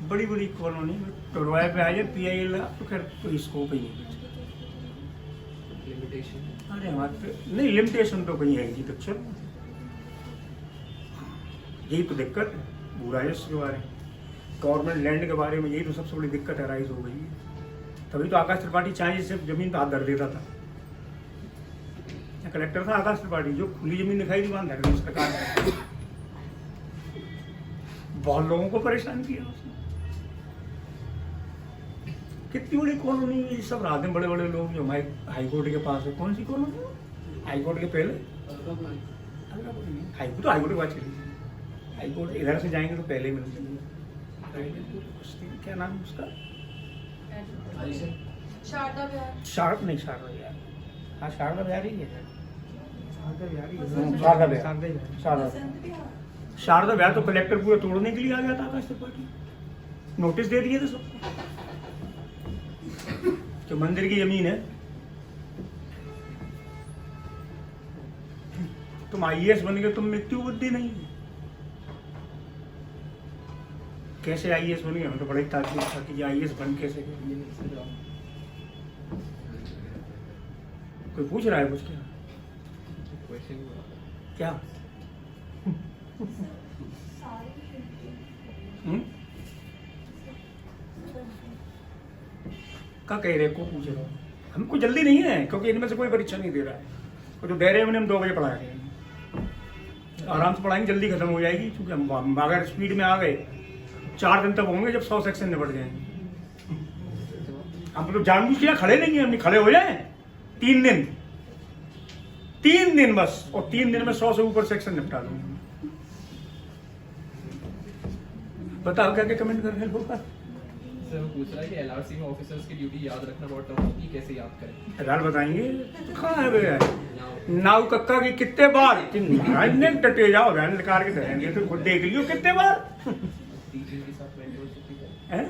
S1: बड़ी बड़ी कॉलोनी में टोरवाए पे आ जाए PIL, तो खैर कोई स्कोप ही नहीं। अरे हमारे नहीं लिमिटेशन तो कहीं है जी, तो चलो यही तो दिक्कत है भू राजस्व के बारे में, गवर्नमेंट लैंड के बारे में। यही तो सबसे बड़ी दिक्कत अराइज हो गई है। तभी तो आकाश त्रिपाठी चाहे से जमीन पे हाथ धर देता था। कलेक्टर था आकाश त्रिपाठी, जो खुली जमीन दिखाई दी वहां धर दी सरकार ने। बहुत लोगों को परेशान किया उसने। कितनी बड़ी कॉलोनी सब रात में, बड़े बड़े लोग जो हमारे हाईकोर्ट के पास है। कौन सी कॉलोनी? हाईकोर्ट के पहले, हाईकोर्ट के बाद चली हाई कोर्ट इधर से जाएंगे तो पहले मिल जाएंगे। क्या नाम है उसका?
S4: शारदा विहार।
S1: शारदा नहीं, शारदा विहार। हाँ शारदा विहार ही है। शारदा विहार। शारदा विहार तो कलेक्टर पूरा तोड़ने के लिए आ गया था आकाश त्रिपाठी, नोटिस दे दिए थे सबको कि मंदिर की जमीन है। तुम आईएएस बन गए, तुम मृत्यु बुद्धि नहीं है। कैसे आईएएस बन गए? हमें तो बड़ा ही ताज्जुब था कि ये आईएएस बन कैसे गए। कोई पूछ रहा है कुछ? क्या क्या? क्या कह रहे, को पूछ रहे हो? हमको जल्दी नहीं है, क्योंकि इनमें से कोई परीक्षा नहीं दे रहा है। और जो दे रहे हैं उन्हें हम 2 बजे पढ़ा रहे हैं। आराम से पढ़ाएंगे, जल्दी खत्म हो जाएगी, क्योंकि हम अगर स्पीड में आ गए 4 दिन तक होंगे जब 100 सेक्शन निपट जाएंगे। हम तो जानबूझ के खड़े नहीं है, हम खड़े हो जाए 3 दिन बस, और 3 दिन में 100 से ऊपर सेक्शन निपटा दूंगा। बताओ क्या क्या कमेंट कर रहे हैं लोग?
S2: सर वो पूछ रहा है कि एलआरसी में ऑफिसर्स की ड्यूटी याद रखना बहुत टफ होती है, कैसे याद करें?
S1: फिलहाल बताएंगे। कहाँ है भैया नाव कक्का की कितने बार डटे जाओ वैन निकाल के धरेंगे तो खुद देख लियो कितने बार।
S2: टीचिंग के साथ मेंटरशिप भी करें।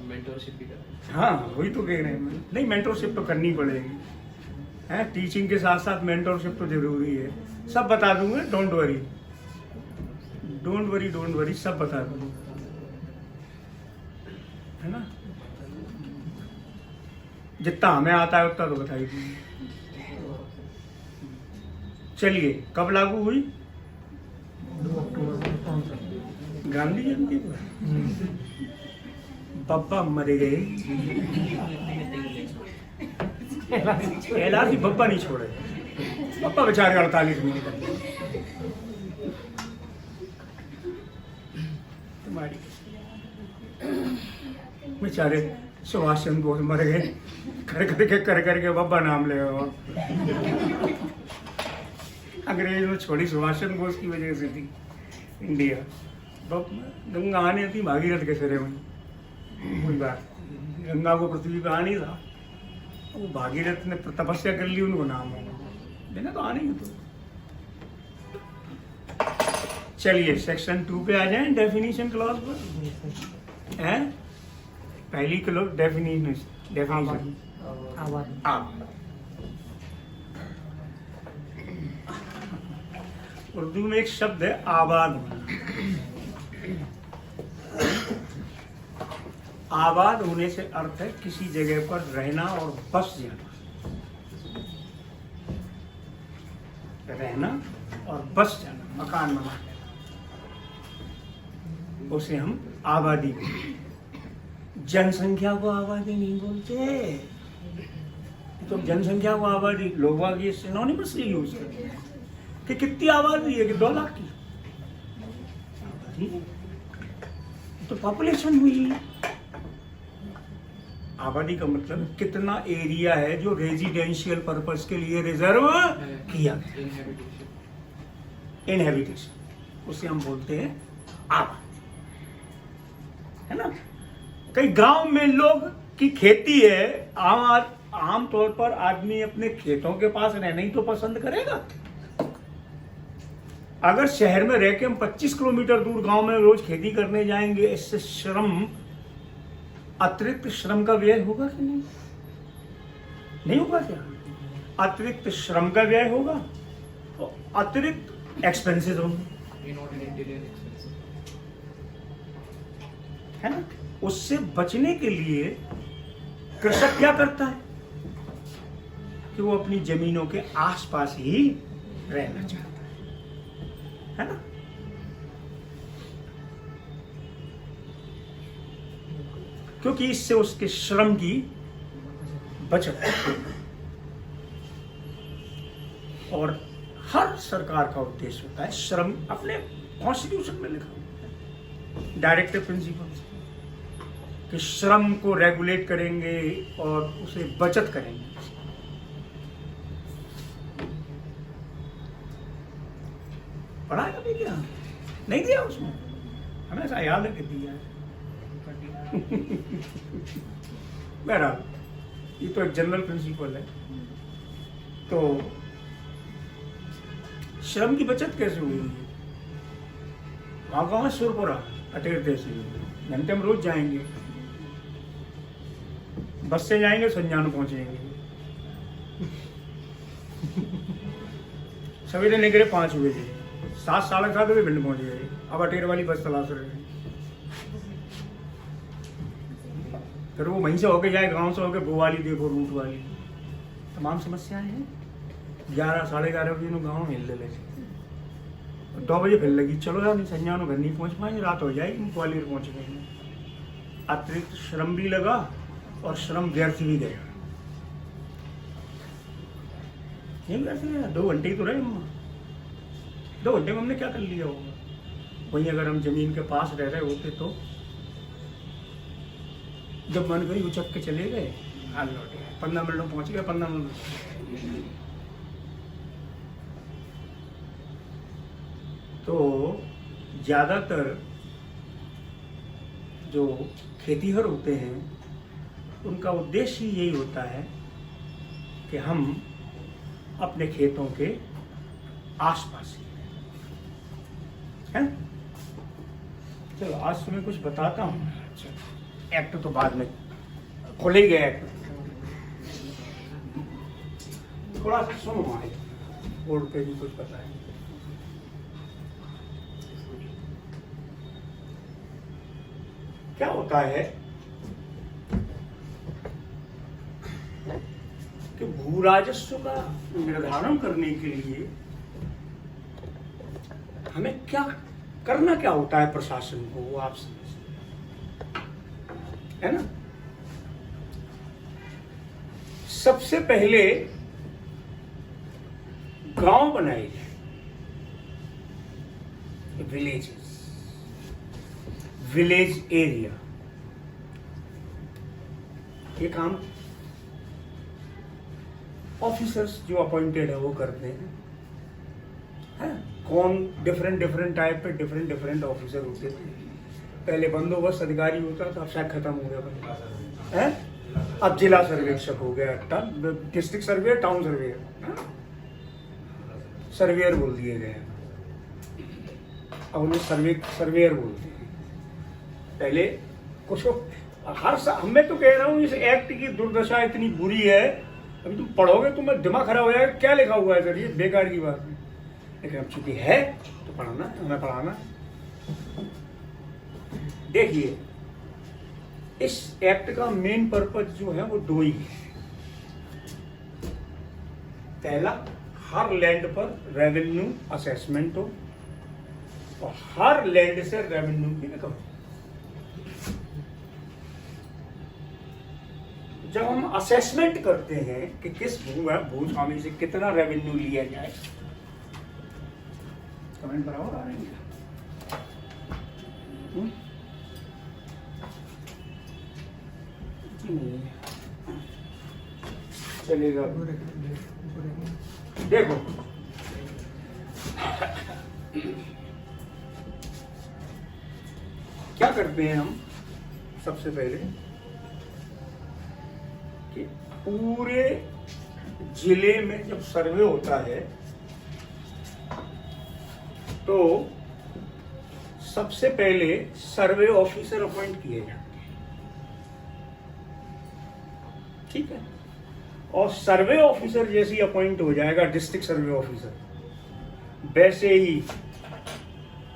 S2: मेंटरशिप भी करें।
S1: हाँ वही तो कह रहे हैं। नहीं, मेंटरशिप तो करनी पड़ेगी है, टीचिंग के साथ साथ मेंटरशिप तो जरूरी है। सब बता दूंगा, डोंट वरी, सब बता दूंगा, है ना। जितना हमें आता है उतना तो बता ही दूंगा। चलिए, कब लागू हुई?
S5: 2 अक्टूबर को।
S1: गांधी जयंती पर पप्पा मर गए, एलआरसी पप्पा नहीं छोड़े। पप्पा बेचारे 48 में निकल गए। तुम्हारी बेचारे सुभाष चंद्र बोस मर गए, कर करके बब्बा नाम ले। अंग्रेज में छोड़ी सुभाष चंद्र बोस की वजह से थी इंडिया। गंगा आने थी भागीरथ के सिरे में, कोई बात, गंगा को पृथ्वी पे आनी था, वो भागीरथ ने तपस्या कर ली, उनको नाम होगा, देना तो आने ही तो। चलिए सेक्शन 2 पे आ जाएं, डेफिनेशन क्लॉज पर। हैं? पहली क्लॉज डेफिनेशन उर्दू में एक शब्द है आबाद होना। आबाद होने से अर्थ है किसी जगह पर रहना और बस जाना। रहना और बस जाना, मकान बनाना, उसे हम आबादी बोलते हैं। जनसंख्या को आबादी नहीं बोलते, तो जनसंख्या को आबादी लोग ये सिनोनिमसली यूज करते हैं कि कितनी आबादी है, कि 2 लाख की आबादी, तो पॉपुलेशन हुई। आबादी का मतलब कितना एरिया है जो रेजिडेंशियल पर्पस के लिए रिजर्व किया गया, इनहेबिटेशन, उसे हम बोलते हैं आबादी, है ना। कई गांव में लोग की खेती है, आम तौर पर आदमी अपने खेतों के पास रहना ही तो पसंद करेगा। अगर शहर में रह के हम 25 किलोमीटर दूर गांव में रोज खेती करने जाएंगे, इससे श्रम, अतिरिक्त श्रम का व्यय होगा कि नहीं? नहीं होगा क्या? अतिरिक्त श्रम का व्यय होगा तो अतिरिक्त एक्सपेंसेस होंगे, है ना। उससे बचने के लिए कृषक क्या करता है कि वो अपनी जमीनों के आसपास ही रहना चाहता है ना। क्योंकि इससे उसके श्रम की बचत है। और हर सरकार का उद्देश्य होता है श्रम, अपने कॉन्स्टिट्यूशन में लिखा हुआ है, डायरेक्टिव प्रिंसिपल, कि श्रम को रेगुलेट करेंगे और उसे बचत करेंगे। पढ़ा कभी क्या? नहीं दिया उसमें, हमें ऐसा याद है कि दिया है। बहरहाल ये तो एक जनरल प्रिंसिपल है। तो श्रम की बचत कैसे हुई है? गाँव में सुरपुरा अटेर तहसील, घंटे हम रोज जाएंगे, बस से जाएंगे संजान पहुंचेंगे, सवेरे निकले 5 बजे, 7 साढ़े 7 बजे भिंड पहुंच गए। अब अटेर वाली बस तलाश रहे हैं, फिर वो वहीं से होके जाए, गांव से होके वो वाली देखो, रूट वाली, तमाम समस्याएं हैं। 11 साढ़े 11 बजे गाँव मिल ले 2 बजे फिर लगी, चलो यार नहीं संजानो घर नहीं पहुंच पाएंगे, रात हो जाएगी, ग्वालियर पहुंच गए। अतिरिक्त श्रम भी लगा और श्रम व्यर्थ भी गया। नहीं व्यर्थ गया, 2 घंटे ही तो रहे हम। 2 घंटे में हमने क्या कर लिया होगा? वहीं अगर हम जमीन के पास रह रहे होते तो जब मन करी उचक के चले गए, हाल लौटे, 15 मिनट में पहुंच गए, 15 मिनट। तो ज़्यादातर जो खेतीहर होते हैं उनका उद्देश्य ही यही होता है कि हम अपने खेतों के आसपास ही हैं। चलो आज तुम्हें कुछ बताता हूँ। एक्ट तो बाद में खोले ही गए एक्ट, थोड़ा सा सुनो हमारे बोर्ड पे भी कुछ पता है। क्या होता है कि भू राजस्व का निर्धारण करने के लिए हमें क्या करना क्या होता है प्रशासन को, वो आप समझ, है ना। सबसे पहले गांव बनाए जाए, विलेजेस, विलेज एरिया, ये काम ऑफिसर्स जो अपॉइंटेड है वो करते हैं। कौन डिफरेंट टाइप पे डिफरेंट ऑफिसर होते थे। पहले बंदोबस्त अधिकारी होता था, अब शायद खत्म हो गया है। अब जिला सर्वेक्षक हो गया, district surveyor, town surveyor, surveyor बोल दिए गए। अब उन्हें सर्वेयर बोलते हैं। पहले कुछ मैं तो कह रहा हूँ इस एक्ट की दुर्दशा इतनी बुरी है, अभी तुम पढ़ोगे तो मैं दिमाग खराब हो जाएगा, क्या लिखा हुआ है सर, ये बेकार की बात है। लेकिन अब चूंकि है तो पढ़ाना, हमें पढ़ाना। देखिए इस एक्ट का मेन पर्पज जो है वो 2 ही है। पहला, हर लैंड पर रेवेन्यू असेसमेंट हो और हर लैंड से रेवेन्यू की रिकवरी। जब हम असेसमेंट करते हैं कि किस भूस्वामी से कितना रेवेन्यू लिया जाए, कमेंट बराबर आ रहे हैं चलेगा। देखो क्या करते हैं हम, सबसे पहले कि पूरे जिले में जब सर्वे होता है तो सबसे पहले सर्वे ऑफिसर अपॉइंट किए जाते हैं, ठीक है। और सर्वे ऑफिसर जैसे ही अपॉइंट हो जाएगा डिस्ट्रिक्ट सर्वे ऑफिसर, वैसे ही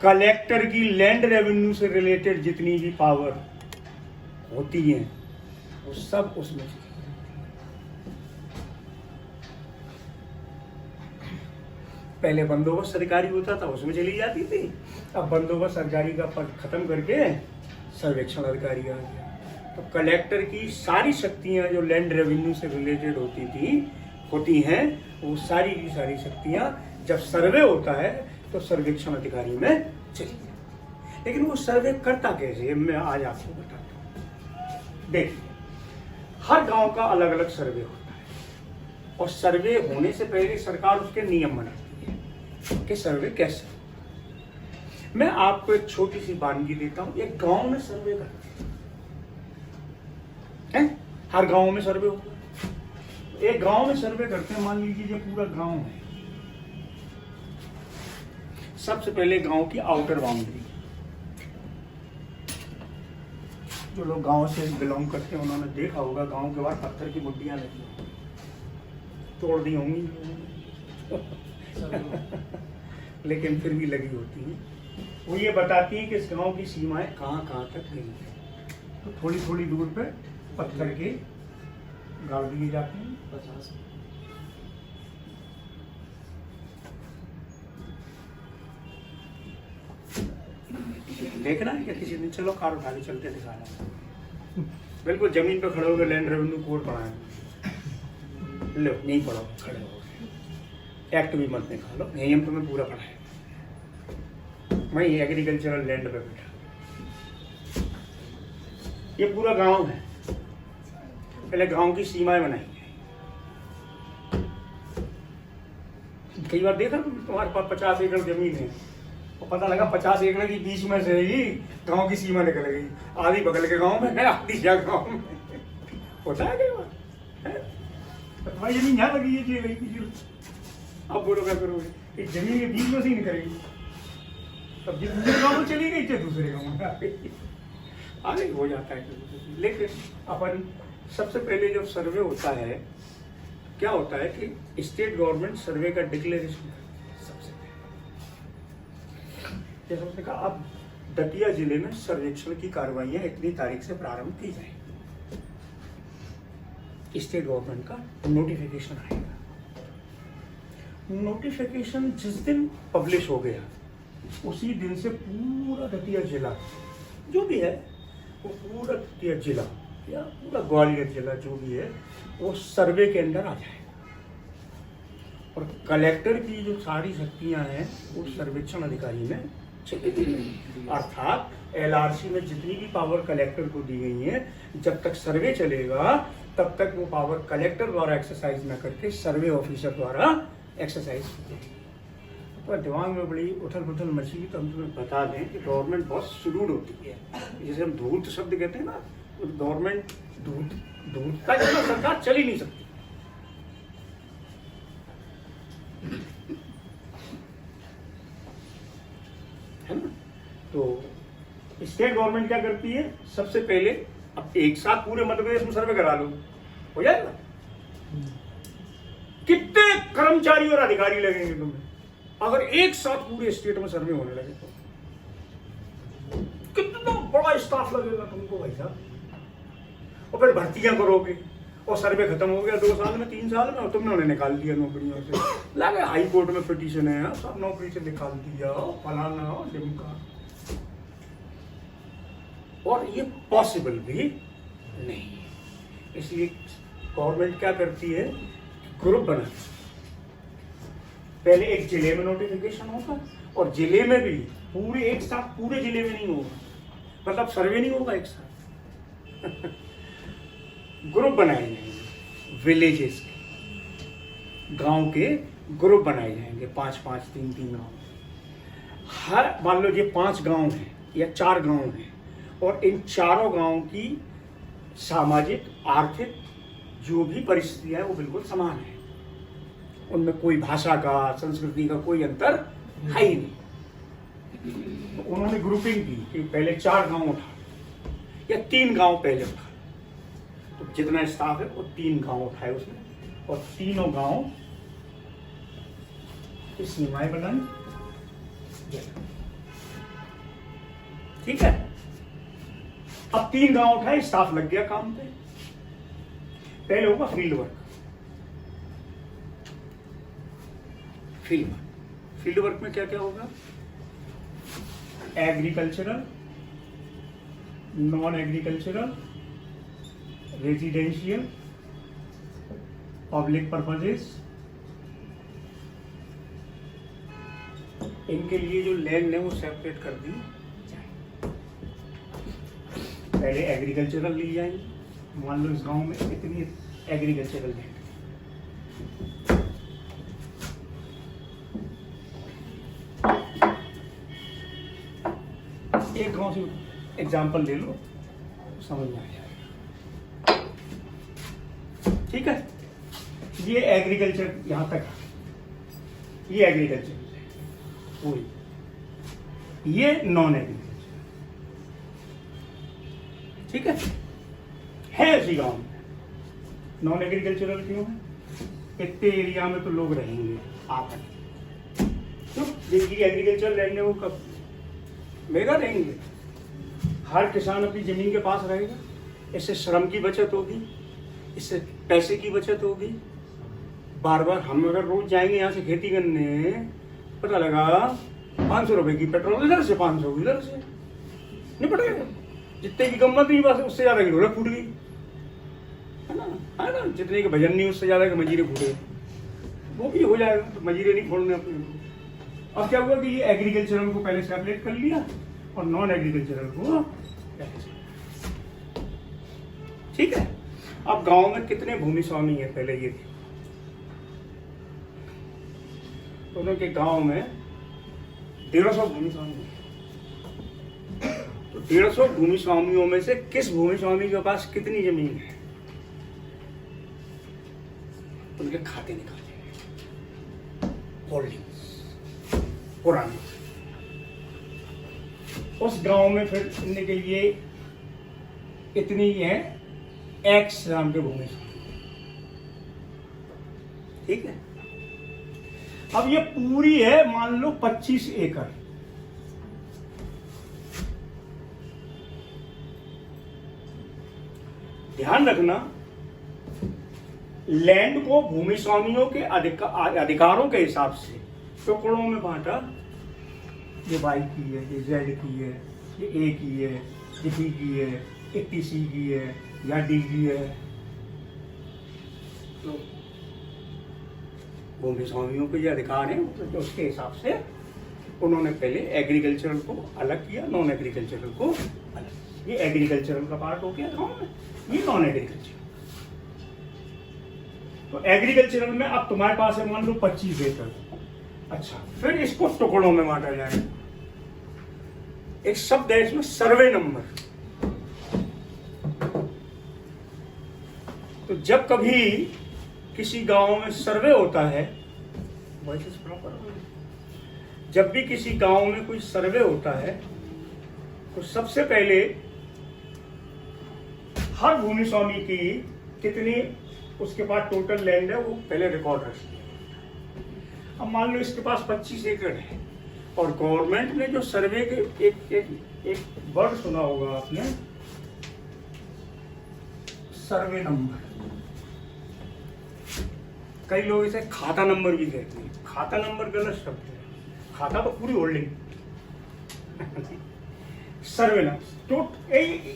S1: कलेक्टर की लैंड रेवेन्यू से रिलेटेड जितनी भी पावर होती है वो सब उसमें। पहले बंदोबस्त अधिकारी होता था, उसमें चली जाती थी। अब बंदोबस्त अधिकारी का पद खत्म करके सर्वेक्षण अधिकारी आ गया। तो कलेक्टर की सारी शक्तियां जो लैंड रेवेन्यू से रिलेटेड होती हैं, वो सारी की सारी शक्तियां जब सर्वे होता है तो सर्वेक्षण अधिकारी में चली जाती। लेकिन वो सर्वे करता कैसे, मैं आज आपको बताता हूँ। देखिए हर गांव का अलग अलग सर्वे होता है और सर्वे होने से पहले सरकार उसके नियम बनाती है कि सर्वे कैसे। मैं आपको एक छोटी सी वानगी देता हूं। एक गांव में सर्वे करते हैं, हर गांव में सर्वे होगा। एक गांव में सर्वे करते हैं, मान लीजिए ये पूरा गांव है। सबसे पहले गांव की आउटर बाउंड्री, जो लोग गांव से बिलोंग करते हैं उन्होंने देखा होगा, गांव के बाहर पत्थर की मुड्डियां लगी होंगी, तोड़ दी होंगी लेकिन फिर भी लगी होती हैं। वो ये बताती है कि इस गांव की सीमाएं कहाँ कहाँ तक गई हैं। तो थोड़ी थोड़ी दूर पे पत्थर के गाड़ दिए जाते हैं।
S2: 50
S1: देखना है क्या किसी दिन? चलो कार उठा के चलते दिखा रहा हूं। बिल्कुल जमीन पे खड़े होकर लैंड रेवेन्यू कोड पढ़ाएंगे। लो नहीं पढ़ो, खड़े हो गए। एक्ट भी मत निकालो, नियम तुम्हें पूरा पढ़ाए। मैं एग्रीकल्चरल लैंड पे बैठा, ये पूरा गांव है। पहले गांव की सीमाएं बनाई गई। कई बार देखा तुम्हारे पास 50 एकड़ जमीन है और पता लगा 50 एकड़ के बीच में से ही गांव की सीमा निकल गई। आधी बगल के गांव में है, आधी जा गांव में। होता है कई बार। तुम्हारी जमीन यहाँ लगी है, ये लगी है। अब बोलो क्या करोगे? इस जमीन के बीच में से ही निकलेगी। तब जिस दूसरे गाँव में चली गई थे, दूसरे गाँव में आगे हो जाता है। लेकिन अपन सबसे पहले जब सर्वे होता है, क्या होता है कि स्टेट गवर्नमेंट सर्वे का डिक्लेरेशन सबसे पहले, जैसे उसने कहा अब दतिया जिले में सर्वेक्षण की कार्रवाइयां इतनी तारीख से प्रारंभ की जाए, स्टेट गवर्नमेंट का नोटिफिकेशन आएगा। नोटिफिकेशन जिस दिन पब्लिश हो गया, उसी दिन से पूरा दतिया जिला जो भी है, वो पूरा दतिया जिला या पूरा ग्वालियर जिला जो भी है, वो सर्वे के अंदर आ जाएगा। और कलेक्टर की जो सारी शक्तियां हैं वो सर्वेक्षण अधिकारी में चली गई। अर्थात LRC में जितनी भी पावर कलेक्टर को दी गई है, जब तक सर्वे चलेगा तब तक वो पावर कलेक्टर द्वारा एक्सरसाइज न करके सर्वे ऑफिसर द्वारा एक्सरसाइज की जाएगी। पर दिमाग में बड़ी उथल पुथल मची, तो हम तुम्हें बता दें कि गवर्नमेंट बहुत सुरूर होती है। जैसे हम धूर्त शब्द कहते हैं ना, तो गवर्नमेंट धूर्तता के बिना सरकार चल ही नहीं सकती। है ना? तो स्टेट गवर्नमेंट क्या करती है? सबसे पहले अब एक साथ पूरे मध्य प्रदेश में सर्वे करा लो, हो जाएगा। कितने कर्मचारी और अधिकारी लगेंगे तुम्हें अगर एक साथ पूरे स्टेट में सर्वे होने लगे? तो कितना बड़ा स्टाफ लगेगा तुमको भाई साहब। और फिर भर्तियां करोगे और सर्वे खत्म हो गया 2 साल में, 3 साल में, और तुमने उन्हें निकाल दिया नौकरियों से। लगे हाई कोर्ट में पिटीशन है, सब नौकरी से निकाल दिया, फलाना और लिमका। और ये पॉसिबल भी नहीं। इसलिए गवर्नमेंट क्या करती है? ग्रुप बनाती है। पहले एक जिले में नोटिफिकेशन होगा, और जिले में भी पूरे एक साथ पूरे जिले में नहीं होगा, मतलब सर्वे नहीं होगा एक साथ। ग्रुप बनाए जाएंगे, विलेजेस के, गांव के ग्रुप बनाए जाएंगे, 5-5, 3-3 गांव। हर मान लो ये 5 गांव हैं या 4 गांव हैं, और इन चारों गांव की सामाजिक आर्थिक जो भी परिस्थितियां हैं वो बिल्कुल समान है। उनमें कोई भाषा का, संस्कृति का कोई अंतर है ही नहीं। तो उन्होंने ग्रुपिंग की कि पहले 4 गांव उठा या 3 गांव पहले उठा। तो जितना स्टाफ है वो 3 गांव उठाए उसने, और तीनों गांव की सीमाएं बनाई। ठीक है, अब 3 गांव उठाए, स्टाफ लग गया काम पे। पहले होगा फील्ड वर्क। फील्ड वर्क में क्या क्या होगा? Agricultural, non agricultural, residential, public purposes, इनके लिए जो लैंड है वो सेपरेट कर दी जाए। पहले एग्रीकल्चरल ली जाएंगी। मान लो इस गांव में इतनी एग्रीकल्चरल लैंड, एक गांव से एग्जाम्पल ले लो, समझ में आ जाएगा। ठीक है, ये एग्रीकल्चर यहाँ तक, ये एग्रीकल्चर पूरी, ये नॉन एग्रीकल्चर। ठीक है ऐसी गांव में नॉन एग्रीकल्चरल क्यों है? इतने एरिया में तो लोग रहेंगे आप क्यों? जिनकी एग्रीकल्चर लैंड है वो कब मेरा रहेंगे। हर किसान अपनी जमीन के पास रहेगा, इससे श्रम की बचत होगी, इससे पैसे की बचत होगी। बार बार हम अगर रोज जाएंगे यहाँ से खेती करने, पता लगा 500 रुपए की पेट्रोल इधर से, 500 इधर से, नहीं पड़ेगा। जितने की कम नहीं, बस उससे ज्यादा की ढोलक फूट गई, है ना। जितने के भजन नहीं उससे ज्यादा के मजीरे फूटे, वो भी हो जाएगा। तो मजीरे नहीं फोड़ने अपने। अब क्या हुआ कि ये एग्रीकल्चरल को पहले सेपरेट कर लिया और नॉन एग्रीकल्चरल को, ठीक है। अब गांव में कितने भूमि स्वामी है पहले ये थे, तो उनके गांव में 150 भूमि स्वामी है। तो 150 भूमि स्वामियों में से किस भूमि स्वामी के पास कितनी जमीन है, उनके खाते निकाले, होल्डिंग्स पुरानी। उस गांव में फिर इनने के लिए इतनी ही है एक्स नाम के भूमि स्वामी, ठीक है। अब ये पूरी है मान लो 25 एकड़, ध्यान रखना लैंड को भूमि स्वामियों के अधिकारों के हिसाब से टुकड़ों में बांटा। ये वाई की है, ये जेड की है, ये ए की है, ये बी की है, ये टीसी की है या डी की है। तो भूमि स्वामियों के ये अधिकार हैं, तो उसके हिसाब से उन्होंने पहले एग्रीकल्चरल को अलग किया, नॉन एग्रीकल्चरल को अलग। ये एग्रीकल्चरल का पार्ट हो गया गाँव में, ये नॉन एग्रीकल्चरल। तो एग्रीकल्चरल में अब तुम्हारे पास है मान लो 25 एकड़। अच्छा, फिर इसको टुकड़ों में बांटा जाएगा। एक शब्द है इसमें सर्वे नंबर। तो जब कभी किसी गांव में सर्वे होता है, जब भी किसी गांव में कोई सर्वे होता है तो सबसे पहले हर भूमि स्वामी की कितनी उसके पास टोटल लैंड है वो पहले रिकॉर्ड रखती है। अब मान लो इसके पास 25 एकड़ है और गवर्नमेंट ने जो सर्वे के एक वर्ड सुना होगा आपने, सर्वे नंबर। कई लोग इसे खाता नंबर भी कहते हैं। खाता नंबर गलत शब्द है, खाता तो पूरी होल्डिंग। सर्वे नंबर तो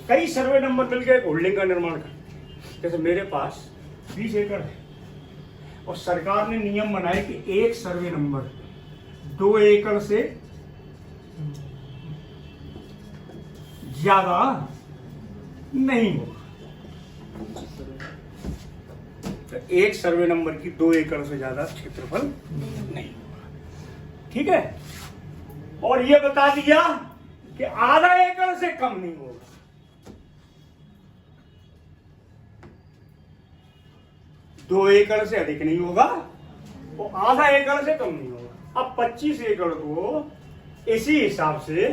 S1: कई सर्वे नंबर मिलकर एक होल्डिंग का निर्माण करते। जैसे मेरे पास 20 एकड़ है और सरकार ने नियम बनाए कि एक सर्वे नंबर 2 एकड़ से ज्यादा नहीं होगा। तो एक सर्वे नंबर की 2 एकड़ से ज्यादा क्षेत्रफल नहीं होगा, ठीक है। और ये बता दिया कि आधा एकड़ से कम नहीं होगा। दो एकड़ से अधिक नहीं होगा और आधा एकड़ से कम नहीं होगा। अब 25 एकड़ को इसी हिसाब से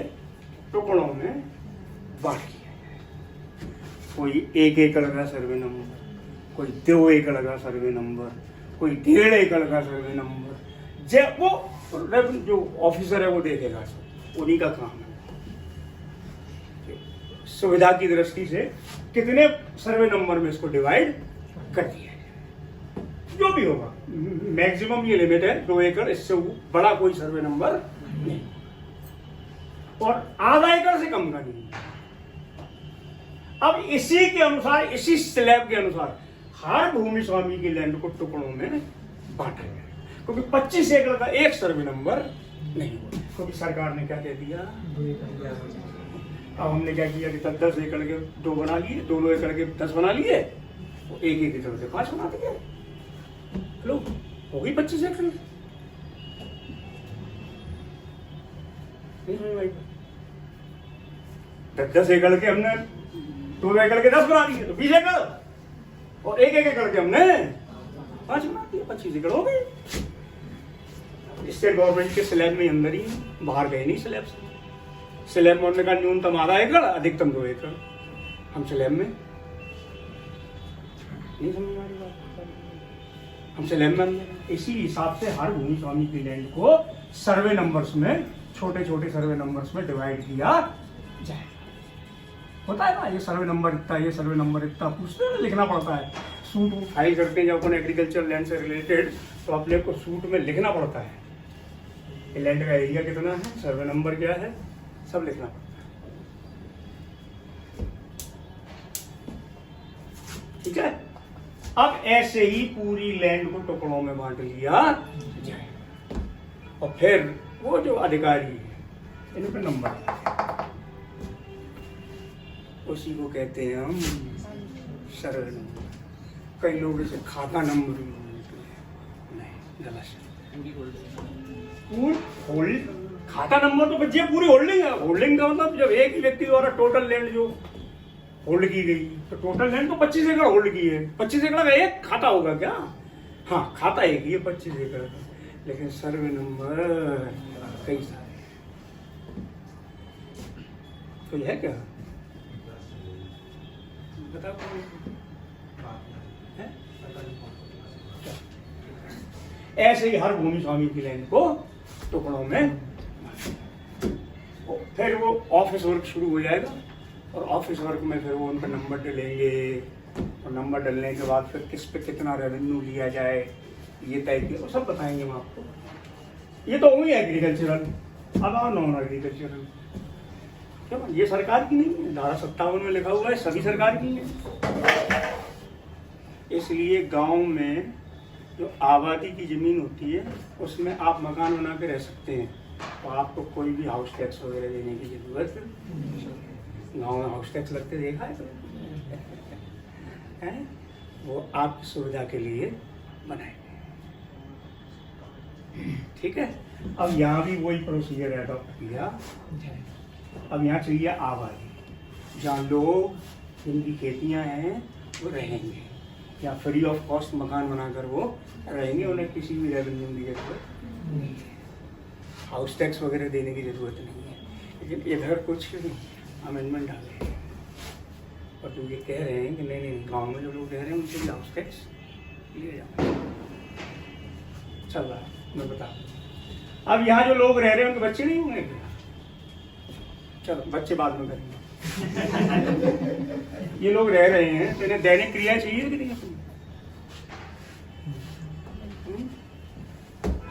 S1: टुकड़ों में बांट किया है। कोई 1 एकड़ का सर्वे नंबर, कोई 2 एकड़ का सर्वे नंबर, कोई 1.5 एकड़ का सर्वे नंबर। जब वो जो ऑफिसर है वो देखेगा, उन्हीं का काम है। सुविधा की दृष्टि से कितने सर्वे नंबर में इसको डिवाइड कर दिया है, जो भी होगा। मैक्सिमम ये लिमिट है 2 एकड़, इससे बड़ा कोई सर्वे नंबर नहीं और आधा एकड़ से कम का नहीं। अब इसी के अनुसार, इसी स्लैब के अनुसार हर भूमि स्वामी की लैंड को टुकड़ों में बांटा गया, क्योंकि 25 एकड़ का एक सर्वे नंबर नहीं हुआ। क्योंकि सरकार ने क्या कह दिया, अब हमने क्या किया कि 10 एकड़ के 2 बना लिए, 2 एकड़ के 10 बना लिए, 1 एकड़ से 5 बना दिए। लो हो गई 25 एकड़। 10 एकड़ के हमने 2 एकड़ के 10 बना दिए तो 20 एकड़, और 1 एकड़ के हमने 5 बना दिए, 25 एकड़ हो गए। स्टेट गवर्नमेंट के स्लैब में अंदर ही, बाहर गए नहीं स्लैब से। स्लैब में उन्होंने कहा न्यूनतम आधा एकड़, अधिकतम 2 एकड़। हम स्लैब में नहीं, समझ आ रही बात, हम स्लैब में अंदर। इसी हिसाब से हर भूमि स्वामी की लैंड को सर्वे नंबर्स में, छोटे छोटे सर्वे नंबर्स में डिवाइड किया जाए। होता है ना, ये सर्वे नंबर इतना, ये सर्वे नंबर इतना, पूछते हैं, लिखना पड़ता है। सूट फाइल करते हैं जब अपन एग्रीकल्चर लैंड से रिलेटेड, तो अपने को सूट में लिखना पड़ता है लैंड का एरिया कितना है, सर्वे नंबर क्या है, सब लिखना पड़ता है। ठीक है। अब ऐसे ही पूरी लैंड को टुकड़ों में बांट लिया जाए, और फिर वो जो अधिकारी है इन पे नंबर, उसी को कहते हैं हम सर्वे नंबर। कई लोग इसे खाता नंबर भी बोलते हैं, नहीं, गलत। होल्ड खाता नंबर तो बच्चे पूरी होल्डिंग है। होल्डिंग का मतलब जब एक ही व्यक्ति द्वारा टोटल लैंड जो होल्ड की गई, तो टोटल लैंड तो 25 एकड़ होल्ड की है। 25 एकड़ का एक खाता होगा क्या? हाँ, खाता एक ही है 25 एकड़ का, लेकिन सर्वे नंबर कई सारे। तो यह क्या बता है? ऐसे ही हर भूमि स्वामी की लैंड को टुकड़ों में, फिर वो ऑफिस वर्क शुरू हो जाएगा, और ऑफिस वर्क में फिर वो उनका नंबर डलेंगे, और नंबर डलने के बाद फिर किस पे कितना रेवेन्यू लिया जाए ये तय किया, सब बताएंगे हम आपको। ये तो वही एग्रीकल्चरल। अब और नॉन एग्रीकल्चरल, क्यों? ये सरकार की नहीं है, धारा 57 में लिखा हुआ है, सभी सरकार की है। इसलिए गांव में जो आबादी की जमीन होती है उसमें आप मकान बना के रह सकते हैं, तो आपको कोई भी हाउस टैक्स वगैरह देने की जरूरत नहीं। गाँव में हाउस टैक्स लगते देखा है तो है, वो आपकी सुविधा के लिए बनाए गए। ठीक है। अब यहाँ भी वही प्रोसीजर अडॉप्ट किया। अब यहाँ चाहिए आबादी, जहाँ लोग जिनकी खेतियाँ हैं वो रहेंगे, या फ्री ऑफ कॉस्ट मकान बनाकर वो रहेंगे, उन्हें किसी भी रेवेन्यू की जरूरत नहीं है, हाउस टैक्स वगैरह देने की जरूरत नहीं है। लेकिन इधर कुछ अमेंडमेंट आ गए, और जो ये कह रहे हैं कि नहीं नहीं, गाँव में जो लोग रह रहे हैं उनसे भी हाउस टैक्स लिए जाए। चल रहा है, मैं बता। अब यहाँ जो लोग रह रहे हैं उनके बच्चे नहीं होंगे क्या? चलो बच्चे बाद में करेंगे। ये लोग रह रहे हैं तो इन्हें दैनिक क्रिया चाहिए कि नहीं?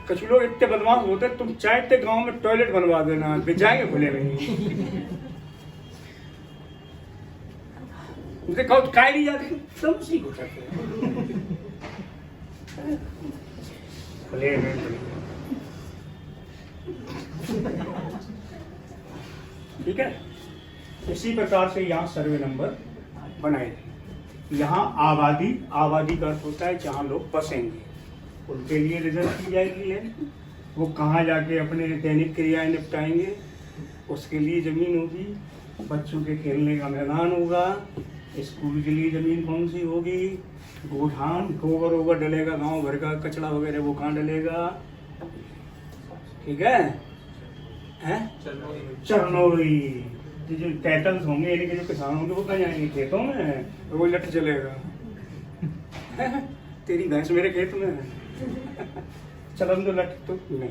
S1: कुछ लोग इतने बदमाश होते हैं, तुम चाहते गांव में टॉयलेट बनवा देना, बिछाएंगे खुले में। उनसे कहो तो काय नहीं जाती, तुम सीखो सकते खुले में। ठीक है। इसी प्रकार से यहाँ सर्वे नंबर बनाए थे। यहाँ आबादी का अर्थ होता है जहाँ लोग बसेंगे, उनके लिए रिजर्व की जाएगी लैंड। वो कहाँ जाके अपने दैनिक क्रियाएं निपटाएंगे, उसके लिए जमीन होगी। बच्चों के खेलने का मैदान होगा, स्कूल के लिए जमीन कौन सी होगी, गोठान, गोबर वोबर डलेगा, गांव भर का कचरा वगैरह वो कहाँ डलेगा। ठीक है। चरनोरी, जो कैटल्स होंगे यानी कि जो किसान होंगे वो कहाँ जाएंगे? खेतों में, वो लट चलेगा। तेरी भैंस मेरे खेत में है। चलन तो लट तो नहीं।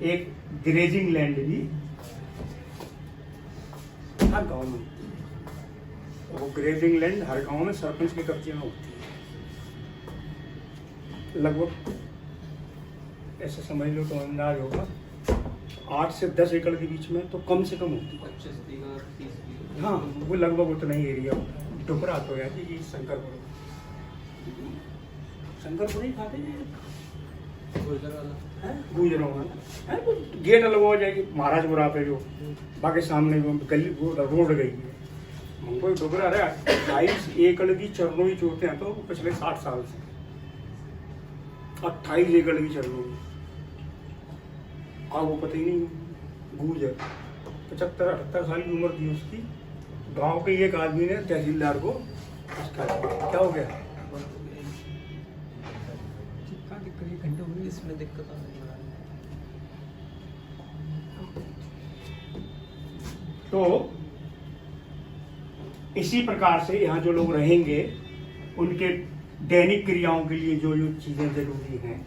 S1: एक ग्रेजिंग लैंड भी हर गांव में, वो ग्रेजिंग लैंड हर गांव में सरपंच के कब्जे में होती है। लगभग ऐसे समझ लो तो अंदाज होगा 8 से 10 एकड़ के बीच में तो कम से कम होती है।
S2: 25 बीघा 30 बीघा,
S1: हाँ, वो लगभग उतना ही एरिया होता है। टुकड़ा तो है जी शंकरपुर ही खाते हैं, गुजरों वाला है, गेट अलग हो जाएगी महाराजपुरा पे, जो बाकी सामने गली रोड गई है। हमको डुबरा रहा 28 एकड़ की चरनोई चोते हैं तो पिछले 60 साल से 28 एकड़ की चरनोई। वो पता ही नहीं, गुजर 75-78 साल की उम्र थी उसकी, गांव के एक आदमी ने तहसीलदार को क्या हो गया,
S5: घंटे हो गए, इसमें दिक्कत आ रही है।
S1: तो इसी प्रकार से यहाँ जो लोग रहेंगे उनके दैनिक क्रियाओं के लिए जो जो चीजें जरूरी हैं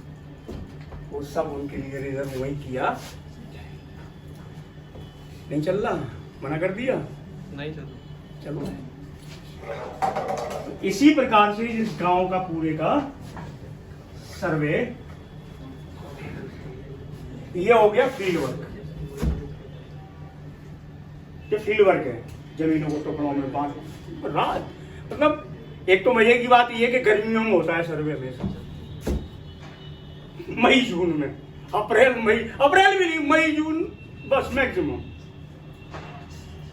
S1: वो सब उनके लिए रिजर्व वही किया। नहीं चल रहा, मना कर दिया,
S5: नहीं चलो
S1: चलो। तो इसी प्रकार से इस गांव का पूरे का सर्वे, ये हो गया फील्ड वर्क। ये फील्ड वर्क है, जमीनों को टुकड़ों में बांट रात। मतलब एक तो मजे की बात यह है कि गर्मियों में होता है सर्वे हमेशा, मई जून में, अप्रैल भी नहीं, मई जून बस मैक्सिमम।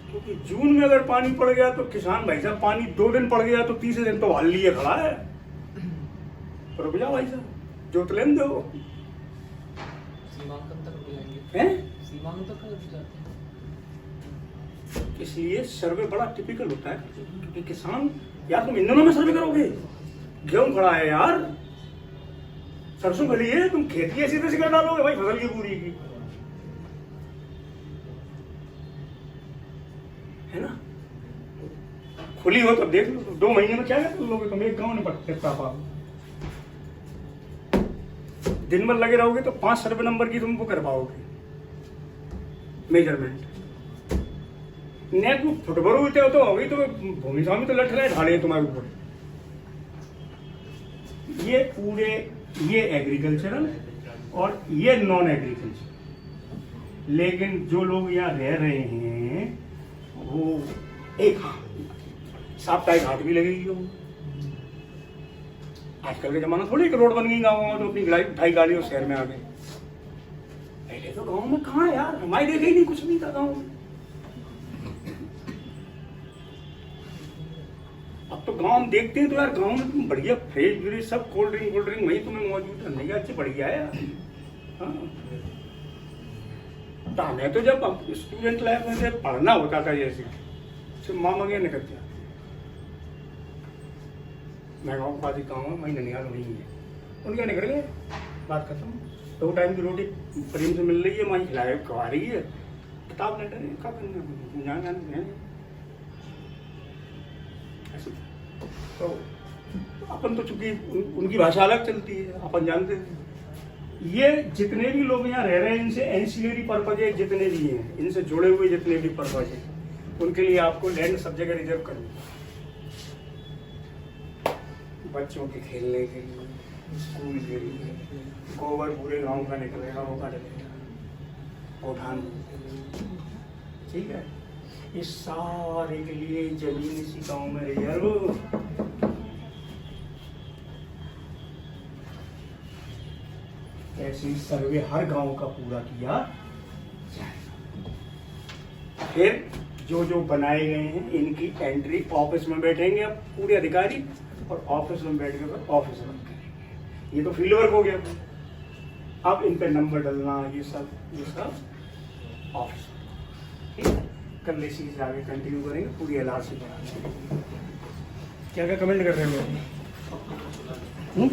S1: क्योंकि जून में अगर पानी पड़ गया तो किसान भाई साहब, पानी 2 दिन पड़ गया तो तीसरे दिन तो हल लिए खड़ा है, रुक जाओ भाई साहब, जोत लेन दो।
S2: सीमांकन तक रुक जाएंगे,
S1: हैं?
S2: सीमांकन तक रुक जाते हैं।
S1: इसलिए सर्वे बड़ा टिपिकल होता है, क्योंकि किसान, यार तुम इन दिनों में सर्वे करोगे, गेहूं खड़ा है यार, सरसों खड़ी है, तुम खेती ऐसी तैसी कर डालोगे भाई फसल की पूरी की, है ना। खुली हो तब देख लो, 2 महीने में क्या कर लोगे तुम, एक गांव नहीं पड़ता पाओ। दिन भर लगे रहोगे तो 5 सर्वे नंबर की तुम वो कर पाओगे मेजरमेंट। नेट को फुटबॉल उठते हो तो हो गई, तो भूमि स्वामी तो लट रहे ढाले तुम्हारे ऊपर। ये पूरे, ये एग्रीकल्चरल और ये नॉन एग्रीकल्चर। लेकिन जो लोग यहाँ रह रहे हैं वो एक साप्ताहिक हाट भी लगेगी। हो आजकल के जमाना थोड़ी, एक रोड बन गई गाँव में तो अपनी ढाई गाड़ियों शहर में आ गए। पहले तो गाँव में कहाँ यार, हमारी देखे ही नहीं, कुछ नहीं था गाँव में। अब तो गांव में देखते हैं तो यार गांव में तुम बढ़िया फ्रेश व्रेश सब कोल्ड ड्रिंक वही तुम्हें मौजूद है, नहीं अच्छी बढ़िया है यार। हाँ, तो हमें तो जब स्टूडेंट लाइफ में से पढ़ना होता था जैसे सिर्फ माँ मंगे निकल गया, मैं गाँव पाती गाँव में, वही ननियाल वही है, उनके निकल गए, बात खत्म। 2 टाइम की रोटी प्रेम से मिल रही है, वहीं खिलाए खवा रही है, किताब लेटर है, क्या करना। तो अपन तो चूंकि उनकी भाषा अलग चलती है, अपन जानते हैं। ये जितने भी लोग यहाँ रह रहे हैं, इनसे एंसिलरी पर्पज जितने भी हैं, इनसे जुड़े हुए जितने भी पर्पज हैं, उनके लिए आपको लैंड सब जगह रिजर्व करनी है। बच्चों के खेलने के लिए, स्कूल के लिए, गोबर पूरे गांव का निकलेगा, होगा डलेगा, गोठान, ठीक है। इस सारे के लिए जमीन इसी गांव में रिजर्व। ऐसी सर्वे हर गांव का पूरा किया जाएगा। फिर जो जो बनाए गए हैं इनकी एंट्री ऑफिस में बैठेंगे अब पूरे अधिकारी, और ऑफिस में बैठ के ऑफिस वर्क करेंगे। ये तो फील्ड वर्क हो गया। अब इन पे नंबर डलना, ये सब ऑफिस, ठीक है। कल इसी से आगे कंटिन्यू करेंगे, पूरी एलआरसी बना। क्या क्या कमेंट कर रहे हैं लोग?